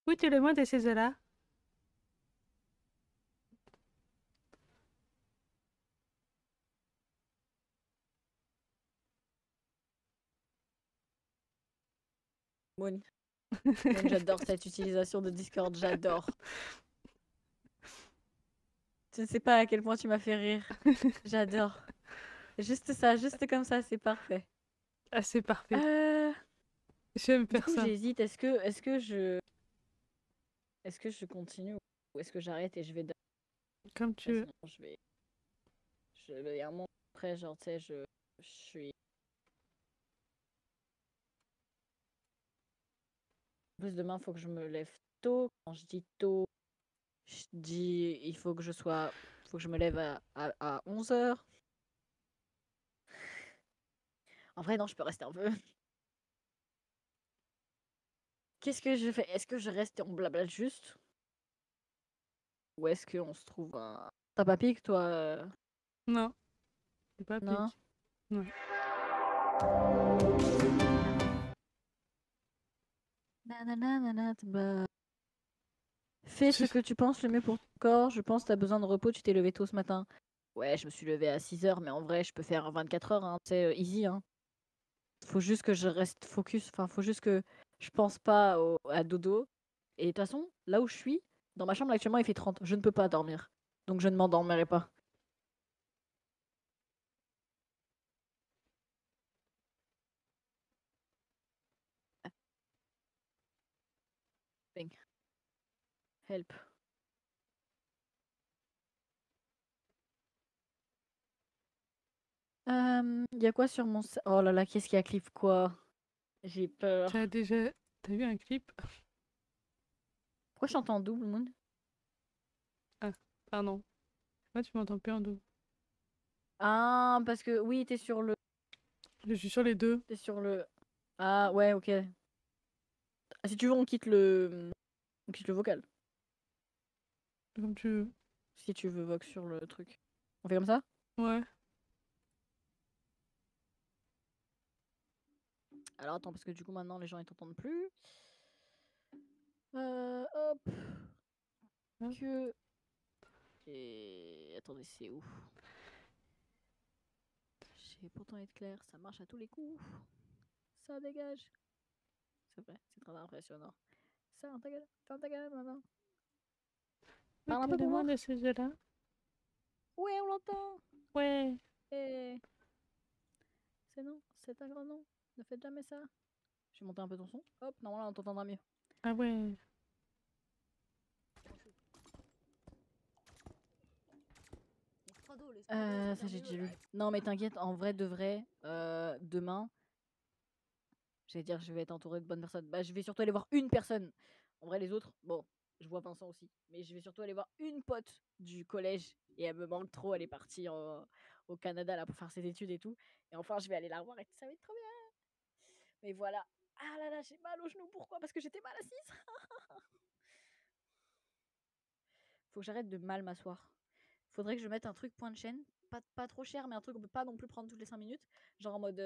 Útilmente de ces là. Moon. Moon, j'adore cette utilisation de Discord, j'adore. Tu ne sais pas à quel point tu m'as fait rire. J'adore. Juste ça, juste comme ça, c'est parfait. Ah, c'est parfait. Euh, J'aime Du faire coup, ça. j'hésite. Est-ce que je continue ou est-ce que j'arrête et je vais. Comme tu veux. Sinon, je vais. Il y a un moment après, genre, tu sais, je suis. En plus, demain, faut que je me lève tôt. Quand je dis tôt, je dis il faut que je sois. Faut que je me lève à 11 h. En vrai, non, je peux rester un peu. Qu'est-ce que je fais? Est-ce que je reste et on blablate juste? Ou est-ce qu'on se trouve un. T'as pas pique, toi? Non, c'est pas Non? pique. Non. Nananana, bah. Fais ce que tu penses le mieux pour ton corps. Je pense que t'as besoin de repos. Tu t'es levé tôt ce matin. Ouais, je me suis levée à 6 h, mais en vrai, je peux faire 24 heures. Hein. C'est easy. Hein. Faut juste que je reste focus. Enfin, faut juste que je pense pas à dodo. Et de toute façon, là où je suis, dans ma chambre actuellement, il fait 30. Je ne peux pas dormir. Donc je ne m'endormirai pas. Bing. Help. Y a quoi sur mon. Oh là là, qu'est-ce qu'il y a, clip quoi? J'ai peur. T'as déjà. T'as vu un clip? Pourquoi je chante en double, Moon? Ah, pardon. Moi, tu m'entends plus en double. Ah, parce que oui, t'es sur le. Je suis sur les deux. T'es sur le. Ah, ouais, ok. Ah, si tu veux, on quitte le. On quitte le vocal. Comme tu veux. Si tu veux Vox sur le truc. On fait comme ça? Ouais. Alors attends, parce que du coup maintenant les gens ils t'entendent plus. Hop. Hein. Que. Et. Attendez, c'est où? J'ai pourtant être clair, ça marche à tous les coups. Ça dégage. C'est vrai, c'est très impressionnant. Ça, ferme ta gueule maintenant. Parle un peu pour voir. Utilement de ces là. Ouais, on l'entend. Ouais. Et. C'est non, c'est un grand nom. Ne faites jamais ça. Je vais monter un peu ton son. Hop, normalement on t'entendra mieux. Ah ouais. Ça j'ai déjà lu. Non mais t'inquiète, en vrai de vrai, demain, j'allais dire je vais être entourée de bonnes personnes. Bah je vais surtout aller voir une personne. En vrai les autres, bon, je vois Vincent aussi, mais je vais surtout aller voir une pote du collège et elle me manque trop, elle est partie au Canada là pour faire ses études et tout. Et enfin je vais aller la revoir et ça va être trop bien. Mais voilà. Ah là là, j'ai mal au genou, pourquoi? Parce que j'étais mal assise. Faut que j'arrête de mal m'asseoir. Faudrait que je mette un truc point de chaîne, pas trop cher, mais un truc qu'on peut pas non plus prendre toutes les 5 minutes. Genre en mode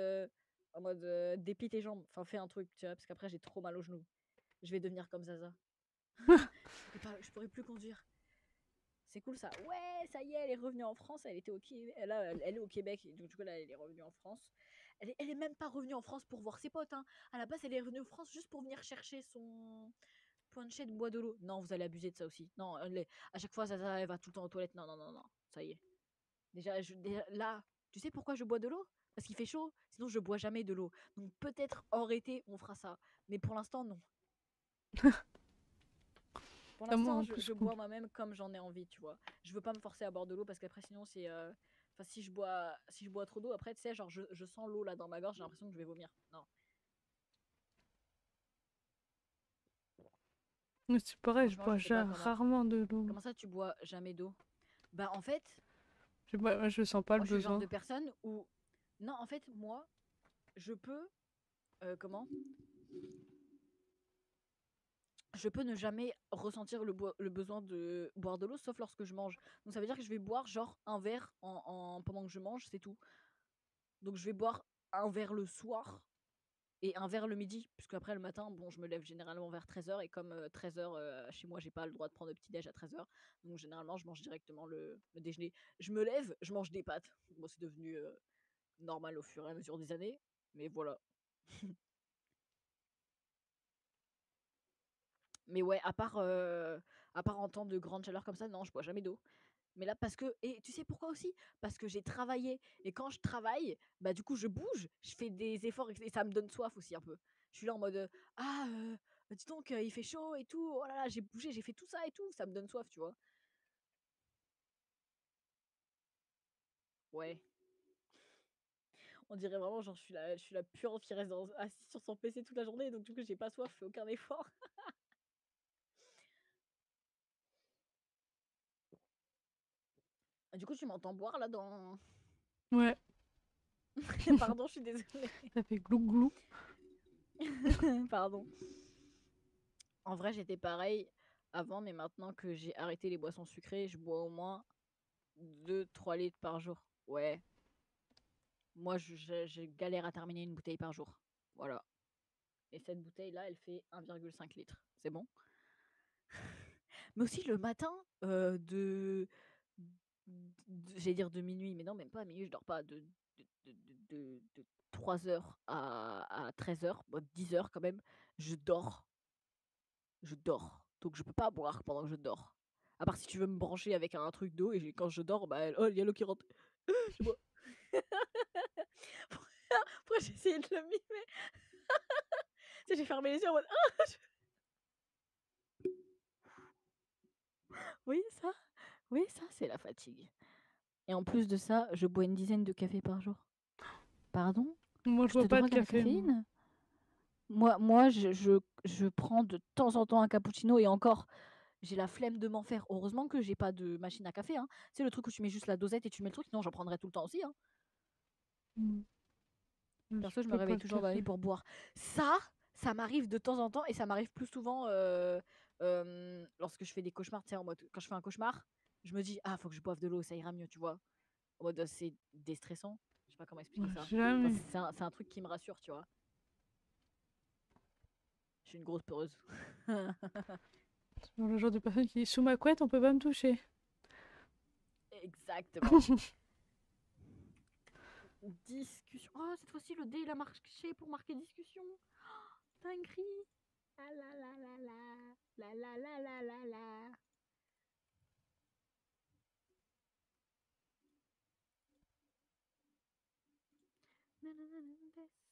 déplie tes jambes. Enfin, fais un truc, tu vois, parce qu'après j'ai trop mal aux genoux. Je vais devenir comme Zaza. Je pourrais plus conduire. C'est cool ça. Ouais, ça y est, elle est revenue en France. Elle était au Québec. Là, elle est au Québec. Donc, du coup, là, elle est revenue en France. Elle est même pas revenue en France pour voir ses potes. Hein. À la base, elle est revenue en France juste pour venir chercher son point de chaîne bois de l'eau. Non, vous allez abuser de ça aussi. Non, à chaque fois, Zaza, elle va tout le temps aux toilettes. Non, non, non, non. Ça y est. Déjà, là, tu sais pourquoi je bois de l'eau? Parce qu'il fait chaud, sinon je bois jamais de l'eau. Donc peut-être hors été, on fera ça. Mais pour l'instant, non. Pour Ça moi l'instant, en je plus bois compte. moi-même comme j'en ai envie, tu vois. Je veux pas me forcer à boire de l'eau parce qu'après, sinon, c'est. Enfin, si je bois trop d'eau, après, tu sais, genre, je sens l'eau là dans ma gorge, j'ai l'impression que je vais vomir. Non. Mais c'est pareil, je Franchement, bois je sais pas comment. rarement de l'eau. Comment ça, tu bois jamais d'eau? Bah, en fait, Je sens pas le moi, je suis le genre besoin. de personne où. Non, en fait, moi, je peux. Comment? Je peux ne jamais ressentir le besoin de boire de l'eau, sauf lorsque je mange. Donc ça veut dire que je vais boire genre un verre pendant que je mange, c'est tout. Donc je vais boire un verre le soir et un verre le midi. Puisque après le matin, bon, je me lève généralement vers 13h et comme, 13h, chez moi, j'ai pas le droit de prendre de petit déj à 13h. Donc généralement, je mange directement le déjeuner. Je me lève, je mange des pâtes. Bon, c'est devenu, normal au fur et à mesure des années, mais voilà. Mais ouais, à part en temps de grande chaleur comme ça, non, je bois jamais d'eau. Mais là, parce que et tu sais pourquoi aussi? Parce que j'ai travaillé et quand je travaille, bah, du coup, je bouge, je fais des efforts et ça me donne soif aussi un peu. Je suis là en mode, «Ah, dis donc, il fait chaud et tout, oh là là, j'ai bougé, j'ai fait tout ça et tout», ça me donne soif, tu vois? Ouais, on dirait vraiment genre je suis la puante qui reste assise sur son PC toute la journée donc du coup, j'ai pas soif, je fais aucun effort. Du coup, tu m'entends boire là dans Ouais, pardon, je suis désolée. ça fait glou glou. Pardon. En vrai, j'étais pareil avant, mais maintenant que j'ai arrêté les boissons sucrées, je bois au moins 2-3 litres par jour. Ouais, moi je galère à terminer une bouteille par jour. Voilà. Et cette bouteille-là, elle fait 1,5 litre. C'est bon. Mais aussi le matin, j'allais dire de minuit, mais non, même pas à minuit, je dors pas. De 3h à 13h, bon 10h quand même, je dors. Je dors, donc je peux pas boire pendant que je dors. À part si tu veux me brancher avec un truc d'eau et quand je dors, bah, oh, il y a l'eau qui rentre. Je bois. Pourquoi j'ai essayé de le mimer? Tu sais, j'ai fermé les yeux en mode: «Ah!» Oui, ça, oui, ça, c'est la fatigue et en plus de ça, je bois une dizaine de cafés par jour. Pardon? Moi, je Je te bois pas de drogue à la café, moi. caféine? Moi, je prends de temps en temps un cappuccino et encore, j'ai la flemme de m'en faire. Heureusement que j'ai pas de machine à café, hein. Tu sais, le truc où tu mets juste la dosette et tu mets le truc? Non, j'en prendrais tout le temps aussi, hein. Mmh. Je Perso, je me peux pas réveille le toujours dans la nuit café. pour boire. Ça m'arrive de temps en temps et ça m'arrive plus souvent, lorsque je fais des cauchemars, tu sais, en mode quand je fais un cauchemar, je me dis: «Ah, faut que je boive de l'eau, ça ira mieux», tu vois? En mode, c'est déstressant. Je sais pas comment Ouais, expliquer ça. j'ai Enfin, jamais. c'est un truc qui me rassure, tu vois? Je suis une grosse peureuse. C'est pour le genre de personne qui dit sous ma couette, on peut pas me toucher. Exactement. Discussion. Oh, cette fois-ci, le dé, il a marché pour marquer discussion. Dinguerie. Ah la la la la. La la la la la la. Na na na na this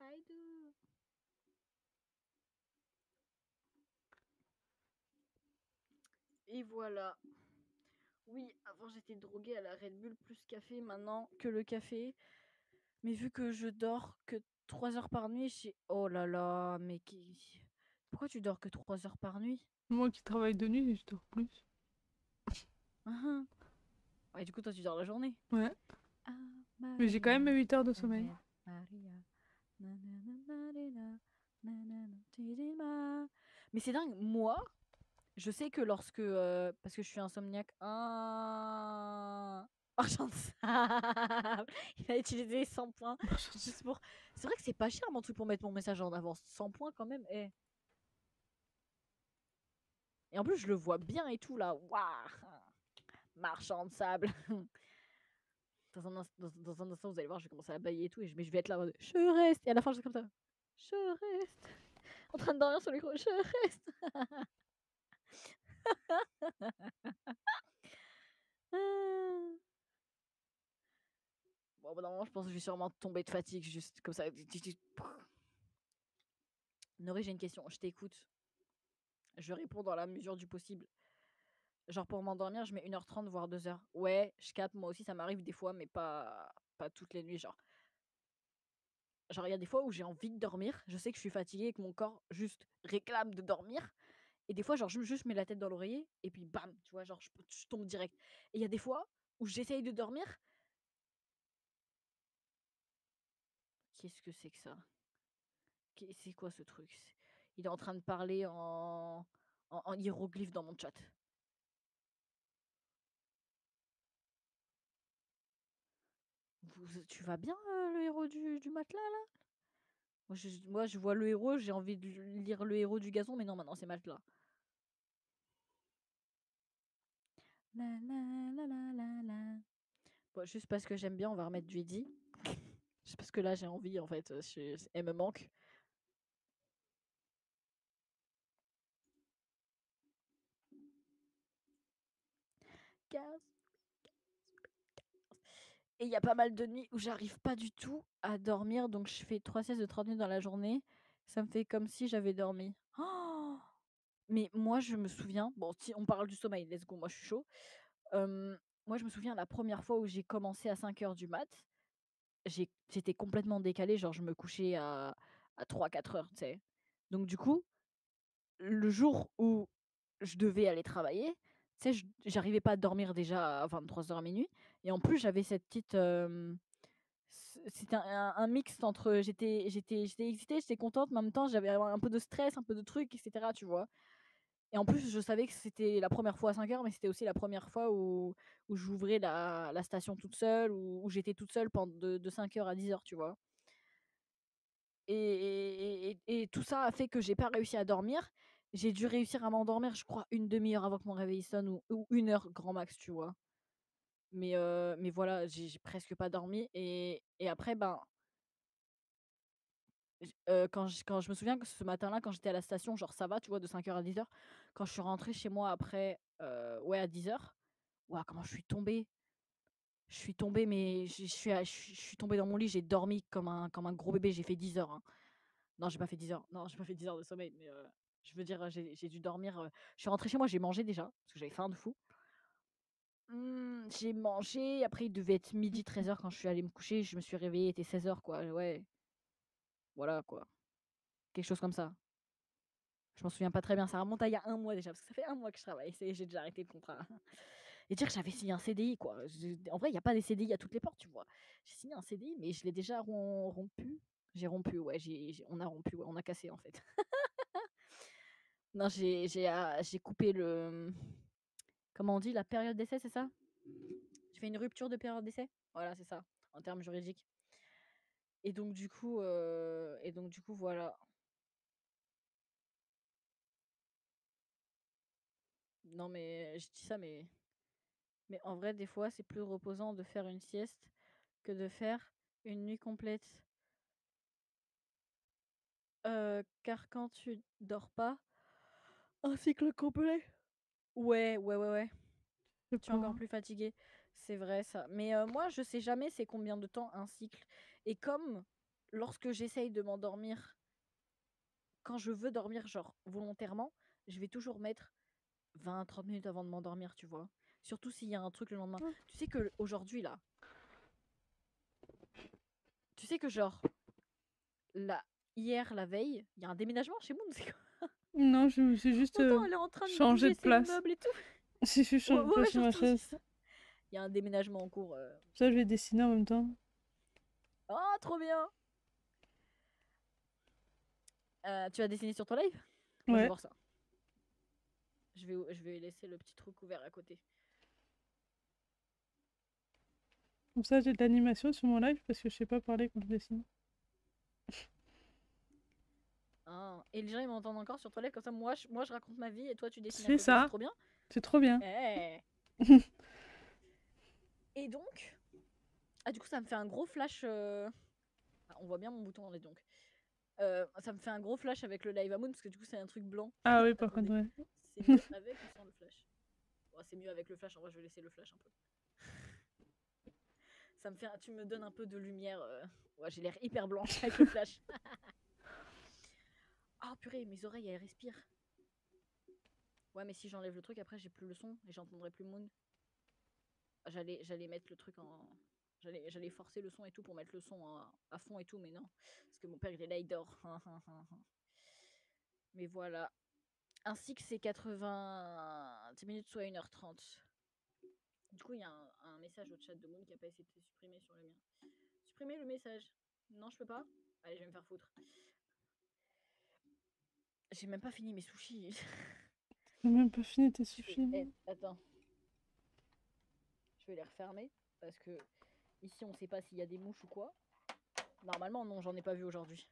I do. Et voilà. Oui, avant j'étais droguée à la Red Bull plus café, maintenant que le café. Mais vu que je dors que 3 heures par nuit, j'ai... Oh là là, mais qui... Pourquoi tu dors que 3 heures par nuit? Moi qui travaille de nuit, je dors plus. Uhum. Ouais, du coup, toi, tu dors la journée. Ouais. Ah, Mais j'ai quand même mes Maria, 8 heures de sommeil. Ave Maria, nananarina, nananatitima. Mais c'est dingue, moi, je sais que lorsque, parce que je suis insomniaque, argent de sable, il a utilisé 100 points juste pour c'est vrai que c'est pas cher mon truc pour mettre mon message en avance, 100 points quand même, eh et en plus je le vois bien et tout là, waouh! Marchand de sable. Dans un instant, vous allez voir, je vais commencer à bâiller et tout mais je vais être là en mode: «Je reste» et à la fin je vais comme ça: «Je reste», en train de dormir sur le micro: «Je reste». Ah. Bon, au bout d'un moment, je pense que je vais sûrement tomber de fatigue juste comme ça. Noré, j'ai une question, je t'écoute. Je réponds dans la mesure du possible. Genre pour m'endormir, je mets 1h30 voire 2 heures. Ouais, je capte, moi aussi ça m'arrive des fois, mais pas toutes les nuits. Genre il y a des fois où j'ai envie de dormir, je sais que je suis fatiguée et que mon corps juste réclame de dormir. Et des fois, genre, je juste mets la tête dans l'oreiller et puis bam, tu vois, genre, je tombe direct. Et il y a des fois où j'essaye de dormir. Qu'est-ce que c'est que ça? C'est quoi ce truc? Il est en train de parler en hiéroglyphe dans mon chat. Tu vas bien, le héros du matelas là? Moi, je vois le héros, j'ai envie de lire le héros du gazon, mais non, maintenant c'est matelas. La la la la la la. Bon, juste parce que j'aime bien, on va remettre du Eddie. Juste parce que là, j'ai envie, en fait. Elle me manque. Et il y a pas mal de nuits où j'arrive pas du tout à dormir, donc je fais 3 siestes de 30 minutes dans la journée. Ça me fait comme si j'avais dormi. Oh, mais moi, je me souviens, bon, si on parle du sommeil, let's go, moi je suis chaud. Moi, je me souviens la première fois où j'ai commencé à 5 heures du mat, j'étais complètement décalée, genre je me couchais à 3-4 heures, tu sais. Donc du coup, le jour où je devais aller travailler, tu sais, j'arrivais pas à dormir déjà à 23 heures minuit. Et en plus, j'avais cette petite. C'était un mixte entre. J'étais excitée, j'étais contente, mais en même temps, j'avais un peu de stress, un peu de trucs, etc. Tu vois. Et en plus, je savais que c'était la première fois à 5 heures, mais c'était aussi la première fois où j'ouvrais la station toute seule, où j'étais toute seule pendant de 5 heures à 10 heures, tu vois. Et tout ça a fait que j'ai pas réussi à dormir. J'ai dû réussir à m'endormir, je crois, une demi-heure avant que mon réveil sonne ou 1 heure grand max, tu vois. Mais voilà, j'ai presque pas dormi. Et après, ben, quand je me souviens que ce matin-là, quand j'étais à la station, genre ça va, tu vois, de 5 heures à 10 heures. Quand je suis rentrée chez moi après, ouais, à 10 heures, ouah, comment je suis tombée. Je suis tombée, mais je suis tombée dans mon lit, j'ai dormi comme un gros bébé, j'ai fait 10 heures, hein. Non, j'ai pas fait 10 heures. Non, j'ai pas fait 10 heures de sommeil, mais je veux dire, j'ai dû dormir. Je suis rentrée chez moi, j'ai mangé déjà, parce que j'avais faim de fou. J'ai mangé, après il devait être midi 13 heures quand je suis allée me coucher, je me suis réveillée, il était 16 heures, quoi. Ouais, voilà, quoi. Quelque chose comme ça. Je m'en souviens pas très bien, ça remonte à il y a un mois déjà, parce que ça fait un mois que je travaille, j'ai déjà arrêté le contrat. Et dire que j'avais signé un CDI, quoi. En vrai, il n'y a pas des CDI à toutes les portes, tu vois. J'ai signé un CDI, mais je l'ai déjà rompu. J'ai rompu, ouais, on a rompu, ouais, on a cassé en fait. Non, j'ai coupé comment on dit, la période d'essai, c'est ça? J'ai fait une rupture de période d'essai. Voilà, c'est ça, en termes juridiques. Et donc du coup, voilà. Non, mais je dis ça, mais en vrai, des fois, c'est plus reposant de faire une sieste que de faire une nuit complète. Car quand tu dors pas, un cycle complet. Ouais, ouais, ouais, ouais. Je sais Tu es encore pas. plus fatigué. C'est vrai ça. Mais moi, je sais jamais c'est combien de temps un cycle. Et comme lorsque j'essaye de m'endormir, quand je veux dormir, genre volontairement, je vais toujours mettre 20-30 minutes avant de m'endormir, tu vois. Surtout s'il y a un truc le lendemain. Ah. Tu sais que aujourd'hui là, tu sais que genre, là, hier, la veille, il y a un déménagement chez Moon. C'est quoi? Non, je me suis juste Autant elle est en train de changé bouger de ses place. meubles et tout. Si je Ouais, change de ouais, place ouais, sur ma j'entends aussi chaise. ça. Il y a un déménagement en cours. Ça, je vais dessiner en même temps. Oh, trop bien! Tu vas dessiner sur ton live? Moi, je vais Ouais. voir ça. Je vais laisser le petit truc ouvert à côté. Comme ça, j'ai de l'animation sur mon live parce que je sais pas parler quand je dessine. Ah. Et les gens, ils m'entendent encore sur ton live comme ça. Moi, je raconte ma vie et toi, tu dessines à C'est côté. C'est ça. trop bien. C'est trop bien. Eh. Et donc, du coup, ça me fait un gros flash. Ah, on voit bien mon bouton, on est donc. Ça me fait un gros flash avec le live à Moon parce que du coup, c'est un truc blanc. Ah oui, par contre, Attendez, ouais. c'est mieux avec ou sans le flash? Oh, c'est mieux avec le flash. En vrai, je vais laisser le flash un peu. Tu me donnes un peu de lumière. Ouais, j'ai l'air hyper blanche avec le flash. Oh purée, mes oreilles, elles respirent. Ouais, mais si j'enlève le truc, après, j'ai plus le son et j'entendrai plus Moon. J'allais mettre le truc en. J'allais forcer le son et tout pour mettre le son à fond et tout, mais non. Parce que mon père, il est là, il dort. Mais voilà. Ainsi que c'est 90 minutes, soit 1h30. Du coup, il y a un message au chat de Moon qui a pas essayé de se supprimer sur le mien. Supprimer le message. Non, je peux pas. Allez, je vais me faire foutre. J'ai même pas fini mes sushis. J'ai même pas fini tes sushis. Attends. Je vais les refermer parce que Ici, on sait pas s'il y a des mouches ou quoi. Normalement, non, j'en ai pas vu aujourd'hui.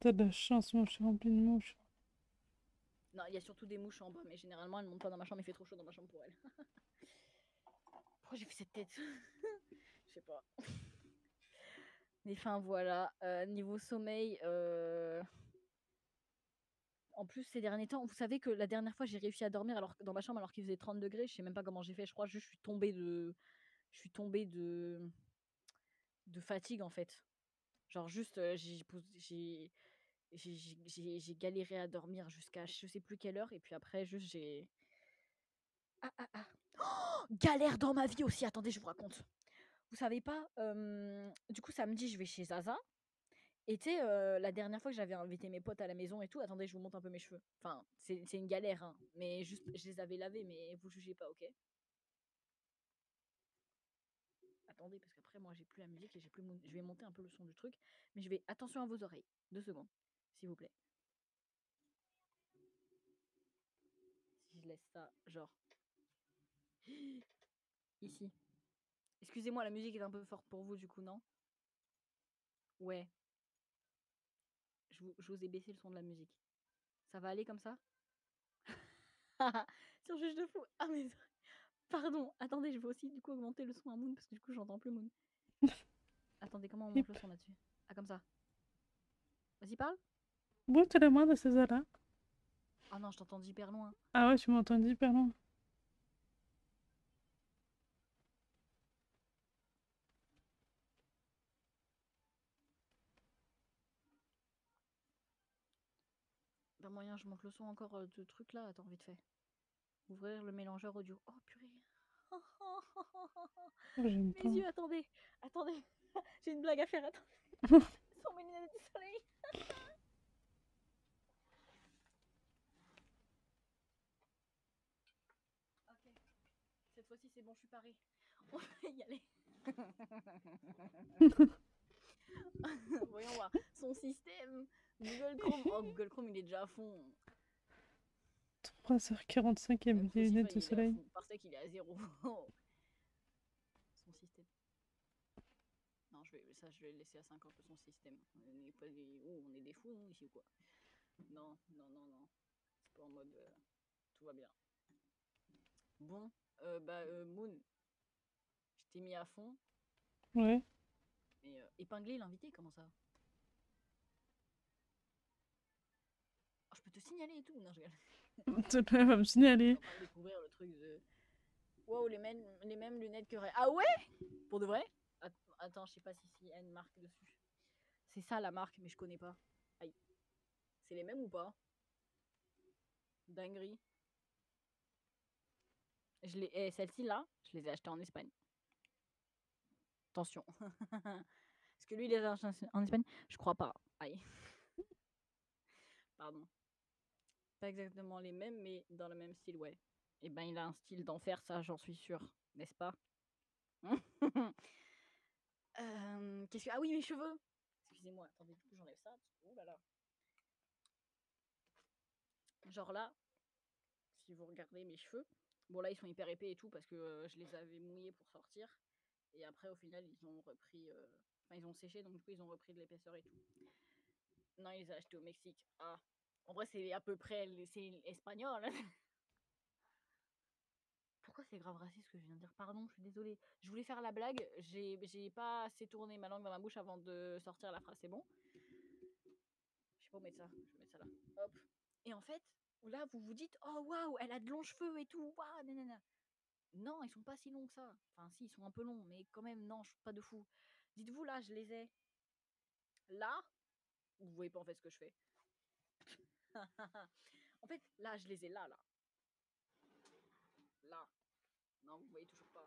T'as de la chance, moi je suis remplie de mouches. Non, il y a surtout des mouches en bas, mais généralement, elles montent pas dans ma chambre. Il fait trop chaud dans ma chambre pour elles. Pourquoi j'ai fait cette tête? Je sais pas. Mais enfin, voilà. Niveau sommeil, en plus, ces derniers temps, vous savez que la dernière fois, j'ai réussi à dormir dans ma chambre alors qu'il faisait 30 degrés. Je sais même pas comment j'ai fait. Je crois juste que je suis tombée de fatigue en fait. Genre juste, j'ai galéré à dormir jusqu'à je sais plus quelle heure et puis après juste j'ai ah ah ah. Oh, galère dans ma vie aussi. Attendez, je vous raconte. Vous savez pas, du coup samedi je vais chez Zaza et tu sais, la dernière fois que j'avais invité mes potes à la maison et tout, attendez, je vous montre un peu mes cheveux. Enfin, c'est une galère, hein, mais juste je les avais lavés, mais vous jugez pas, ok? Attendez, parce qu'après moi j'ai plus la musique et je vais monter un peu le son du truc, mais je vais attention à vos oreilles. 2 secondes, s'il vous plaît. Si je laisse ça, genre ici. Excusez-moi, la musique est un peu forte pour vous, du coup, non? Ouais, je vous ai baissé le son de la musique. Ça va aller comme ça? Sur juge de fou. Ah, mais pardon, attendez, je vais aussi du coup augmenter le son à Moon parce que du coup, j'entends plus Moon. Attendez, comment on monte le son là-dessus? Ah, comme ça. Vas-y, parle. Bute la main de César. Ah non, je t'entends hyper loin. Ah ouais, tu m'entends hyper loin. Pas moyen, je monte le son encore de trucs là. Attends, vite fait. Ouvrir le mélangeur audio. Oh purée. Oh, j'aime Mes pas. yeux, attendez. Attendez. J'ai une blague à faire. Attendez. Sans mes lunettes du soleil. Ok. Cette fois-ci, c'est bon, je suis parée. On va y aller. Voyons voir. Son système. Google Chrome. Oh, Google Chrome, il est déjà à fond. 3h45 et mes Spotify, lunettes de il est à soleil. fond. Parsec, il est à 0. Son système. Non, je vais le laisser à 50 son système. On est pas des, on est des fous, non, ici ou quoi? Non, non, non, non. C'est pas en mode tout va bien. Bon, Moon, je t'ai mis à fond. Ouais. Mais épingler l'invité, comment ça? Oh, je peux te signaler et tout. Non, je rigole. Tu va me signaler. Je suis en train de découvrir le truc de. Wow, les mêmes lunettes que Ray. Ah ouais? Pour de vrai? Attends, je sais pas si y a une marque dessus. C'est ça la marque, mais je connais pas. Aïe. C'est les mêmes ou pas? Dinguerie. Celles-ci là, je les ai achetées en Espagne. Attention. Est-ce que lui, il les a achetés en Espagne? Je crois pas. Aïe. Pardon. Pas exactement les mêmes, mais dans le même style, ouais. Et ben, il a un style d'enfer, ça, j'en suis sûre. N'est-ce pas? Qu'est-ce que. Ah oui, mes cheveux! Excusez-moi, attendez, du coup, j'enlève ça. Ouh là là. Genre là, si vous regardez mes cheveux, bon là, ils sont hyper épais et tout parce que je les avais mouillés pour sortir. Et après, au final, ils ont repris. Enfin, ils ont séché, donc du coup, ils ont repris de l'épaisseur et tout. Non, ils les ont achetés au Mexique. Ah. En vrai, c'est à peu près. C'est espagnol. Pourquoi c'est grave raciste ce que je viens de dire? Pardon, je suis désolée. Je voulais faire la blague, j'ai pas assez tourné ma langue dans ma bouche avant de sortir la phrase, c'est bon? Je sais pas où mettre ça, je vais mettre ça là. Hop. Et en fait, là, vous vous dites, oh waouh, elle a de longs cheveux et tout, waouh, nanana. Non, ils sont pas si longs que ça. Enfin, si, ils sont un peu longs, mais quand même, non, je suis pas de fou. Dites-vous, là, je les ai là. Vous voyez pas en fait ce que je fais. En fait, là, je les ai là, là. Là. Non, vous voyez toujours pas.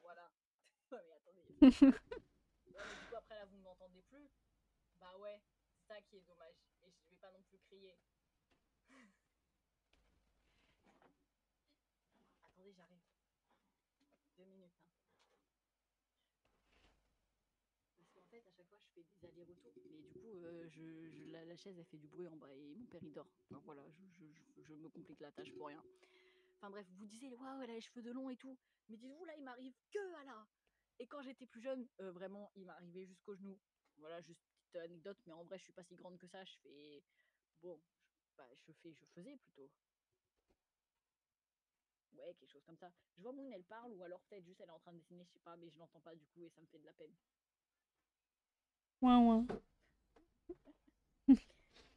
Voilà. Ouais, mais attendez. Ouais, mais du coup, après, là, vous ne m'entendez plus. Bah ouais, c'est ça qui est dommage. Et je vais pas non plus crier. Attendez, j'arrive. 2 minutes. Hein. Parce qu'en fait, à chaque fois, je fais des allers-retours. Mais du coup, la chaise, elle fait du bruit en bas et mon père, il dort. Enfin voilà, je me complique la tâche pour rien. Enfin bref, vous disiez, waouh, elle a les cheveux de long et tout. Mais dites-vous, là, il m'arrive que à là. Et quand j'étais plus jeune, vraiment, il m'arrivait jusqu'au genou. Voilà, juste petite anecdote, mais en vrai, je suis pas si grande que ça. Je fais. Bon, je faisais plutôt. Ouais, quelque chose comme ça. Je vois Moon, elle parle, ou alors peut-être juste elle est en train de dessiner, je sais pas, mais je l'entends pas du coup et ça me fait de la peine. Ouin, ouin.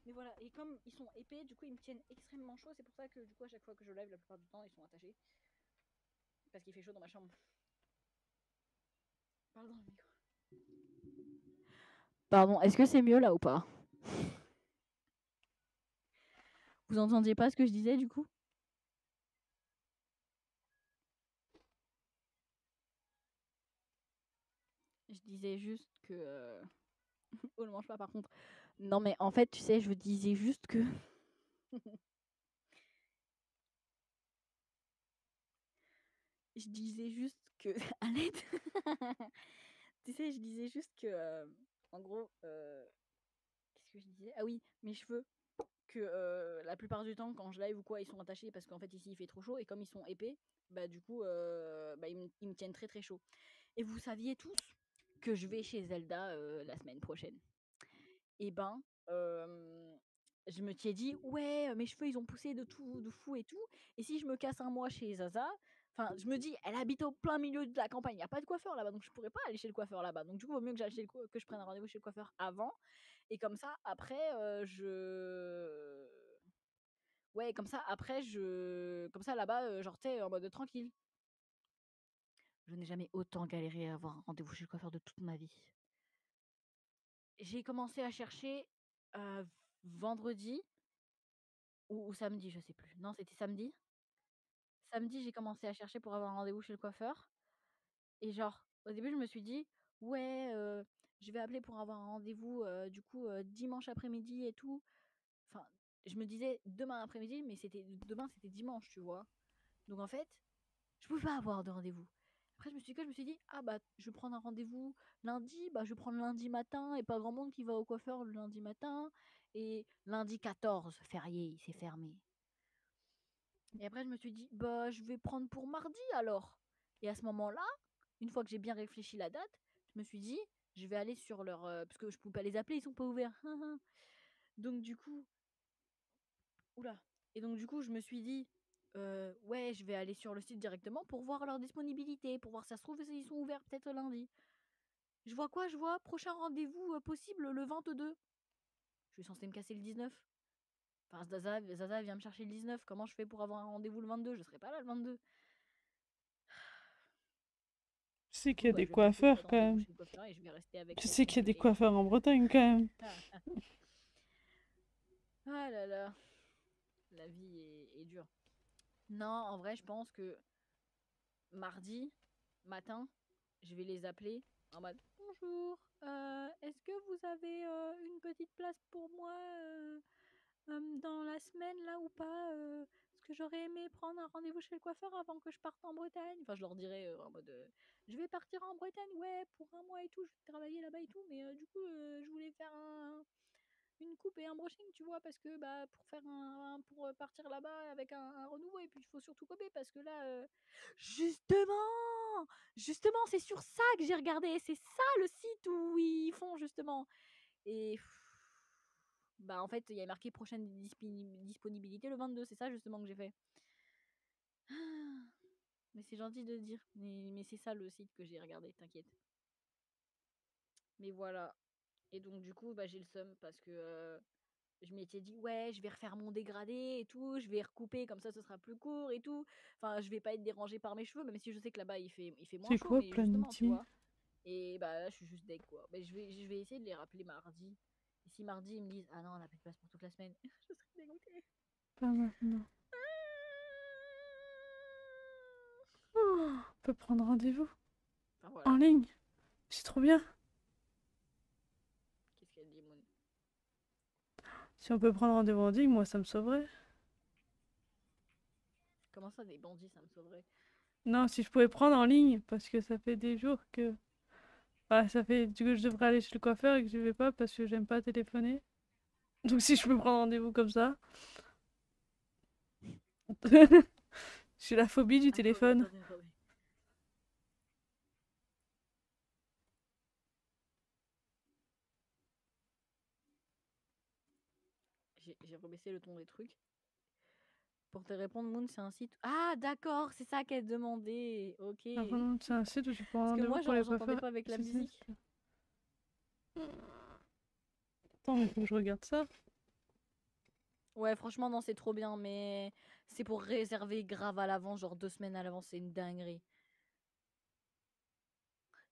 Mais voilà, et comme ils sont épais, du coup ils me tiennent extrêmement chaud. C'est pour ça que du coup à chaque fois que je lève, la plupart du temps, ils sont attachés. Parce qu'il fait chaud dans ma chambre. Pardon, le micro. Pardon, est-ce que c'est mieux là ou pas? Vous entendiez pas ce que je disais du coup? Je disais juste que. Oh, le mange pas par contre. Non, mais en fait, tu sais, je disais juste que. Je disais juste que. À l'aide. Tu sais, je disais juste que. En gros. Qu'est-ce que je disais? Ah oui, mes cheveux. Que la plupart du temps, quand je live ou quoi, ils sont attachés parce qu'en fait, ici, il fait trop chaud. Et comme ils sont épais, bah du coup, ils me tiennent très très chaud. Et vous saviez tous que je vais chez Zelda la semaine prochaine. Et ben, je me suis dit, ouais, mes cheveux, ils ont poussé de tout, de fou et tout. Et si je me casse un mois chez Zaza, enfin, je me dis, elle habite au plein milieu de la campagne, il n'y a pas de coiffeur là-bas, donc je pourrais pas aller chez le coiffeur là-bas. Donc du coup, il vaut mieux que, que je prenne un rendez-vous chez le coiffeur avant. Et comme ça, après, ouais, comme ça, après, comme ça, là-bas, genre, t'es en mode tranquille. Je n'ai jamais autant galéré à avoir un rendez-vous chez le coiffeur de toute ma vie. J'ai commencé à chercher vendredi ou samedi, je sais plus. Non, c'était samedi. Samedi, j'ai commencé à chercher pour avoir un rendez-vous chez le coiffeur. Et genre, au début, je me suis dit, ouais, je vais appeler pour avoir un rendez-vous, du coup, dimanche après-midi et tout. Enfin, je me disais demain après-midi, mais demain, c'était dimanche, tu vois. Donc en fait, je pouvais pas avoir de rendez-vous. Après, je me suis dit, ah bah, je vais prendre un rendez-vous lundi, bah, je vais prendre lundi matin, et pas grand monde qui va au coiffeur le lundi matin. Et lundi 14, férié, c'est fermé. Et après, je me suis dit, bah, je vais prendre pour mardi alors. Et à ce moment-là, une fois que j'ai bien réfléchi la date, je me suis dit, je vais aller sur leur. Parce que je ne peux pas les appeler, ils sont pas ouverts. Donc, du coup. Oula. Et donc, du coup, je me suis dit, ouais, je vais aller sur le site directement pour voir leur disponibilité, pour voir si ça se trouve s'ils sont ouverts peut-être lundi. Je vois quoi? Je vois prochain rendez-vous possible le 22. Je suis censée me casser le 19. Enfin, Zaza vient me chercher le 19. Comment je fais pour avoir un rendez-vous le 22? Je serai pas là le 22. Tu sais Du qu'il coup, y a bah, des je vais pas trouver coiffeurs de quand rendez-vous même. chez le coiffeur et je vais rester avec Tu cette sais qu'il y a des complication. coiffeurs en Bretagne quand même. Ah là là, la vie est dure. Non, en vrai, je pense que mardi matin, je vais les appeler en mode bonjour, est-ce que vous avez une petite place pour moi dans la semaine là ou pas Parce que j'aurais aimé prendre un rendez-vous chez le coiffeur avant que je parte en Bretagne. Enfin, je leur dirais en mode je vais partir en Bretagne, ouais, pour un mois et tout, je vais travailler là-bas et tout, mais du coup, je voulais faire une coupe et un brushing, tu vois, parce que bah pour faire pour partir là-bas avec un renouveau et puis il faut surtout cober parce que là justement c'est sur ça que j'ai regardé, c'est ça le site où ils font justement et bah en fait il y a marqué prochaine disponibilité le 22, c'est ça justement que j'ai fait. Mais c'est gentil de dire, mais c'est ça le site que j'ai regardé, t'inquiète. Mais voilà. Et donc du coup bah j'ai le seum parce que je m'étais dit ouais je vais refaire mon dégradé et tout, je vais recouper comme ça ce sera plus court et tout, enfin je vais pas être dérangée par mes cheveux même si je sais que là-bas il fait moins C'est chaud quoi mais justement tu Planity? vois. Et bah là je suis juste deg quoi, mais je vais essayer de les rappeler mardi et si mardi ils me disent ah non on a plus de place pour toute la semaine je serai dégoûtée. Pas maintenant. Oh, on peut prendre rendez-vous Enfin en voilà. ligne. C'est trop bien. Qu'est-ce qu'elle dit Moon? Si on peut prendre rendez-vous en ligne, moi ça me sauverait. Comment ça des bandits ça me sauverait? Non, si je pouvais prendre en ligne, parce que ça fait des jours que. Bah, ça fait que je devrais aller chez le coiffeur et que je vais pas parce que j'aime pas téléphoner. Donc si je peux prendre rendez-vous comme ça. J'ai la phobie du téléphone. Attendez. j'ai rebaissé le ton des trucs. Pour te répondre, Moon, c'est un site. Ah, d'accord, c'est ça qu'elle demandait. Ok. Ah, vraiment, c'est un site où tu prends Parce que rendez-vous moi, pour genre, les j'entendais coiffeurs. pas avec la Si, si, musique. Attends, mais faut que je regarde ça. Ouais, franchement, non, c'est trop bien, mais c'est pour réserver grave à l'avance, genre 2 semaines à l'avance, c'est une dinguerie.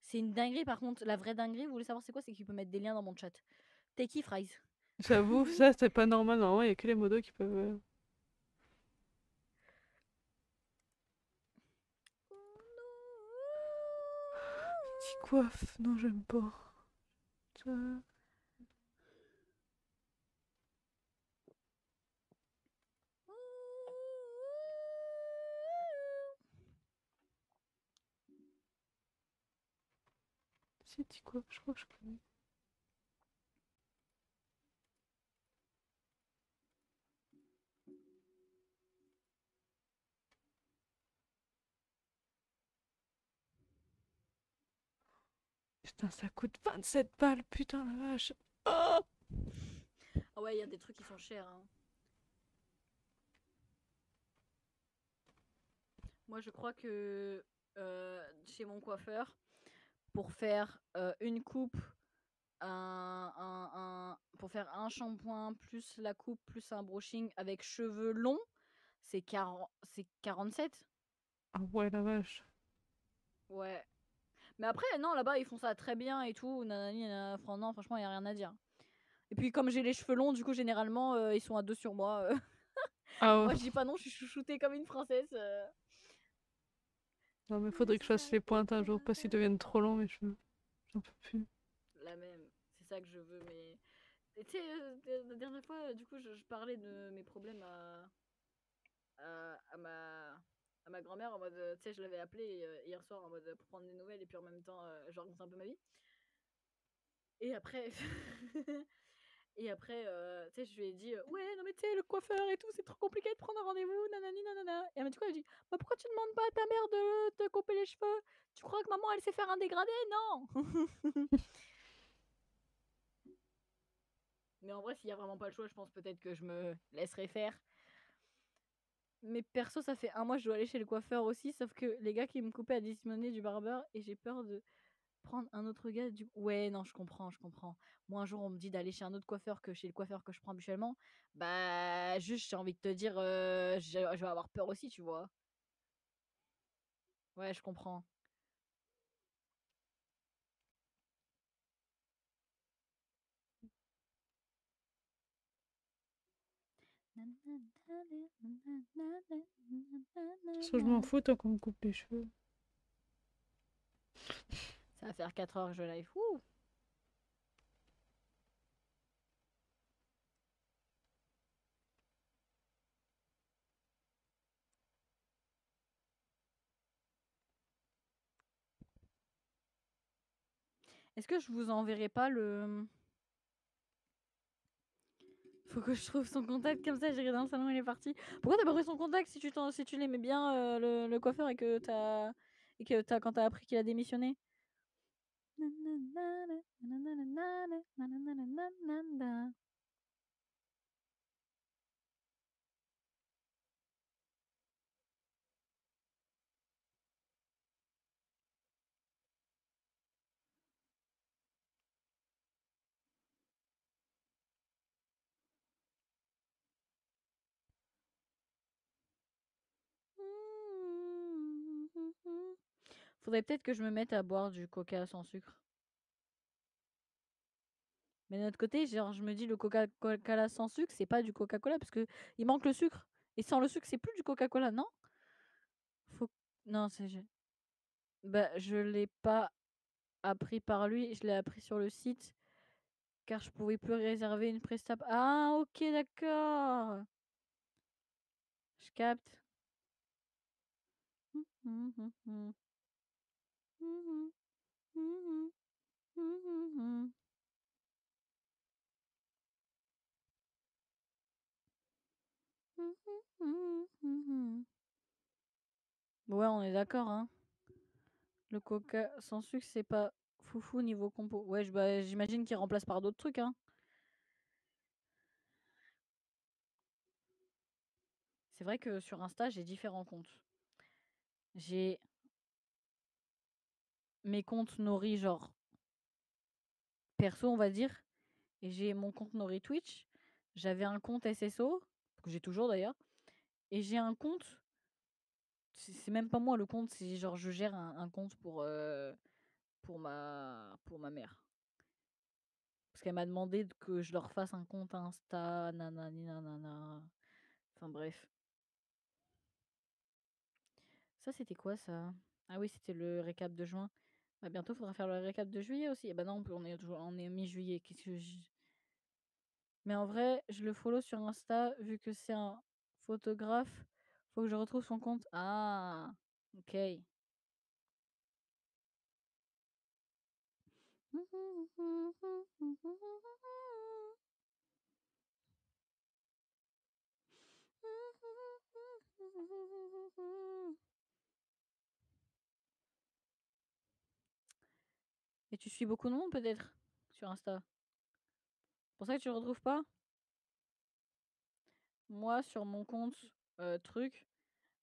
C'est une dinguerie, par contre, la vraie dinguerie, vous voulez savoir c'est quoi? C'est qu'il peut mettre des liens dans mon chat. T'es qui, Fries? J'avoue, ça, c'est pas normal. Normalement, il y a que les modos qui peuvent. Petit coiffe. Non, j'aime pas. Ça... Si, petit coiffe, je crois que je connais. Putain, ça coûte 27 balles, putain la vache. Oh, Ah ouais, il y a des trucs qui sont chers, hein. Moi, je crois que chez mon coiffeur, pour faire une coupe, pour faire un shampoing, plus la coupe, plus un brushing avec cheveux longs, c'est 47. ah ouais, la vache. Ouais. Mais après, non, là-bas, ils font ça très bien et tout. Nanani, nanana. Non, franchement, il n'y a rien à dire. Et puis, comme j'ai les cheveux longs, du coup, généralement, ils sont à deux sur moi. Ah Moi, ouais. je dis pas non, je suis chouchoutée comme une princesse. Non, mais faudrait que je fasse les pointes un jour, parce qu'ils deviennent trop longs, mes cheveux. J'en peux plus. La même. C'est ça que je veux, mais. Et tu sais, la dernière fois, du coup, je parlais de mes problèmes à ma grand-mère en mode, tu sais, je l'avais appelée hier soir en mode pour prendre des nouvelles et puis en même temps, je raconte un peu ma vie. Et après, et après, tu sais, je lui ai dit, ouais, non mais tu sais, le coiffeur et tout, c'est trop compliqué de prendre un rendez-vous, nanani, nanana. Et elle m'a dit quoi? Elle dit, bah pourquoi tu demandes pas à ta mère de te couper les cheveux? Tu crois que maman, elle sait faire un dégradé? Non! Mais en vrai, s'il y a vraiment pas le choix, je pense peut-être que je me laisserai faire. Mais perso, ça fait un mois que je dois aller chez le coiffeur aussi, sauf que les gars qui me coupaient à 10 monnaies du barbeur et j'ai peur de prendre un autre gars. Ouais, non, je comprends, je comprends. Moi, un jour, on me dit d'aller chez un autre coiffeur que chez le coiffeur que je prends habituellement. Bah, juste, j'ai envie de te dire, je vais avoir peur aussi, tu vois. Ouais, je comprends. Ça, je m'en fous tant qu'on me coupe les cheveux. Ça va faire 4 heures que je live. Ouh. Est-ce que je vous enverrai pas le. Faut que je trouve son contact, comme ça j'irai dans le salon, il est parti. Pourquoi t'as pas pris son contact si tu l'aimais bien, le coiffeur, et que quand t'as appris qu'il a démissionné? Faudrait peut-être que je me mette à boire du coca sans sucre. Mais d'un autre côté, genre, je me dis le Coca-Cola sans sucre, c'est pas du Coca-Cola parce que il manque le sucre. Et sans le sucre, c'est plus du Coca-Cola, non? Faut... Non, bah, je l'ai pas appris par lui, je l'ai appris sur le site car je pouvais plus réserver une presta. Ah, ok, d'accord. Je capte. Ouais, on est d'accord, hein. Le coca sans sucre, c'est pas foufou niveau compo. Ouais, bah, j'imagine qu'il remplace par d'autres trucs, hein. C'est vrai que sur Insta, j'ai différents comptes. J'ai mes comptes Nori, genre perso, on va dire, et j'ai mon compte Nori Twitch. J'avais un compte SSO, que j'ai toujours d'ailleurs, et j'ai un compte. C'est même pas moi le compte, c'est genre je gère un compte pour ma mère. Parce qu'elle m'a demandé que je leur fasse un compte Insta, nanani nanana. Enfin bref. Ça, c'était quoi ça? Ah oui, c'était le récap de juin. Bah, bientôt, faudra faire le récap de juillet aussi. Eh bah non, on est mi-juillet. Qu'est-ce que Mais en vrai, je le follow sur Insta, vu que c'est un photographe. Faut que je retrouve son compte. Ah, ok. Et tu suis beaucoup de monde peut-être sur Insta. C'est pour ça que tu le retrouves pas? Moi, sur mon compte truc,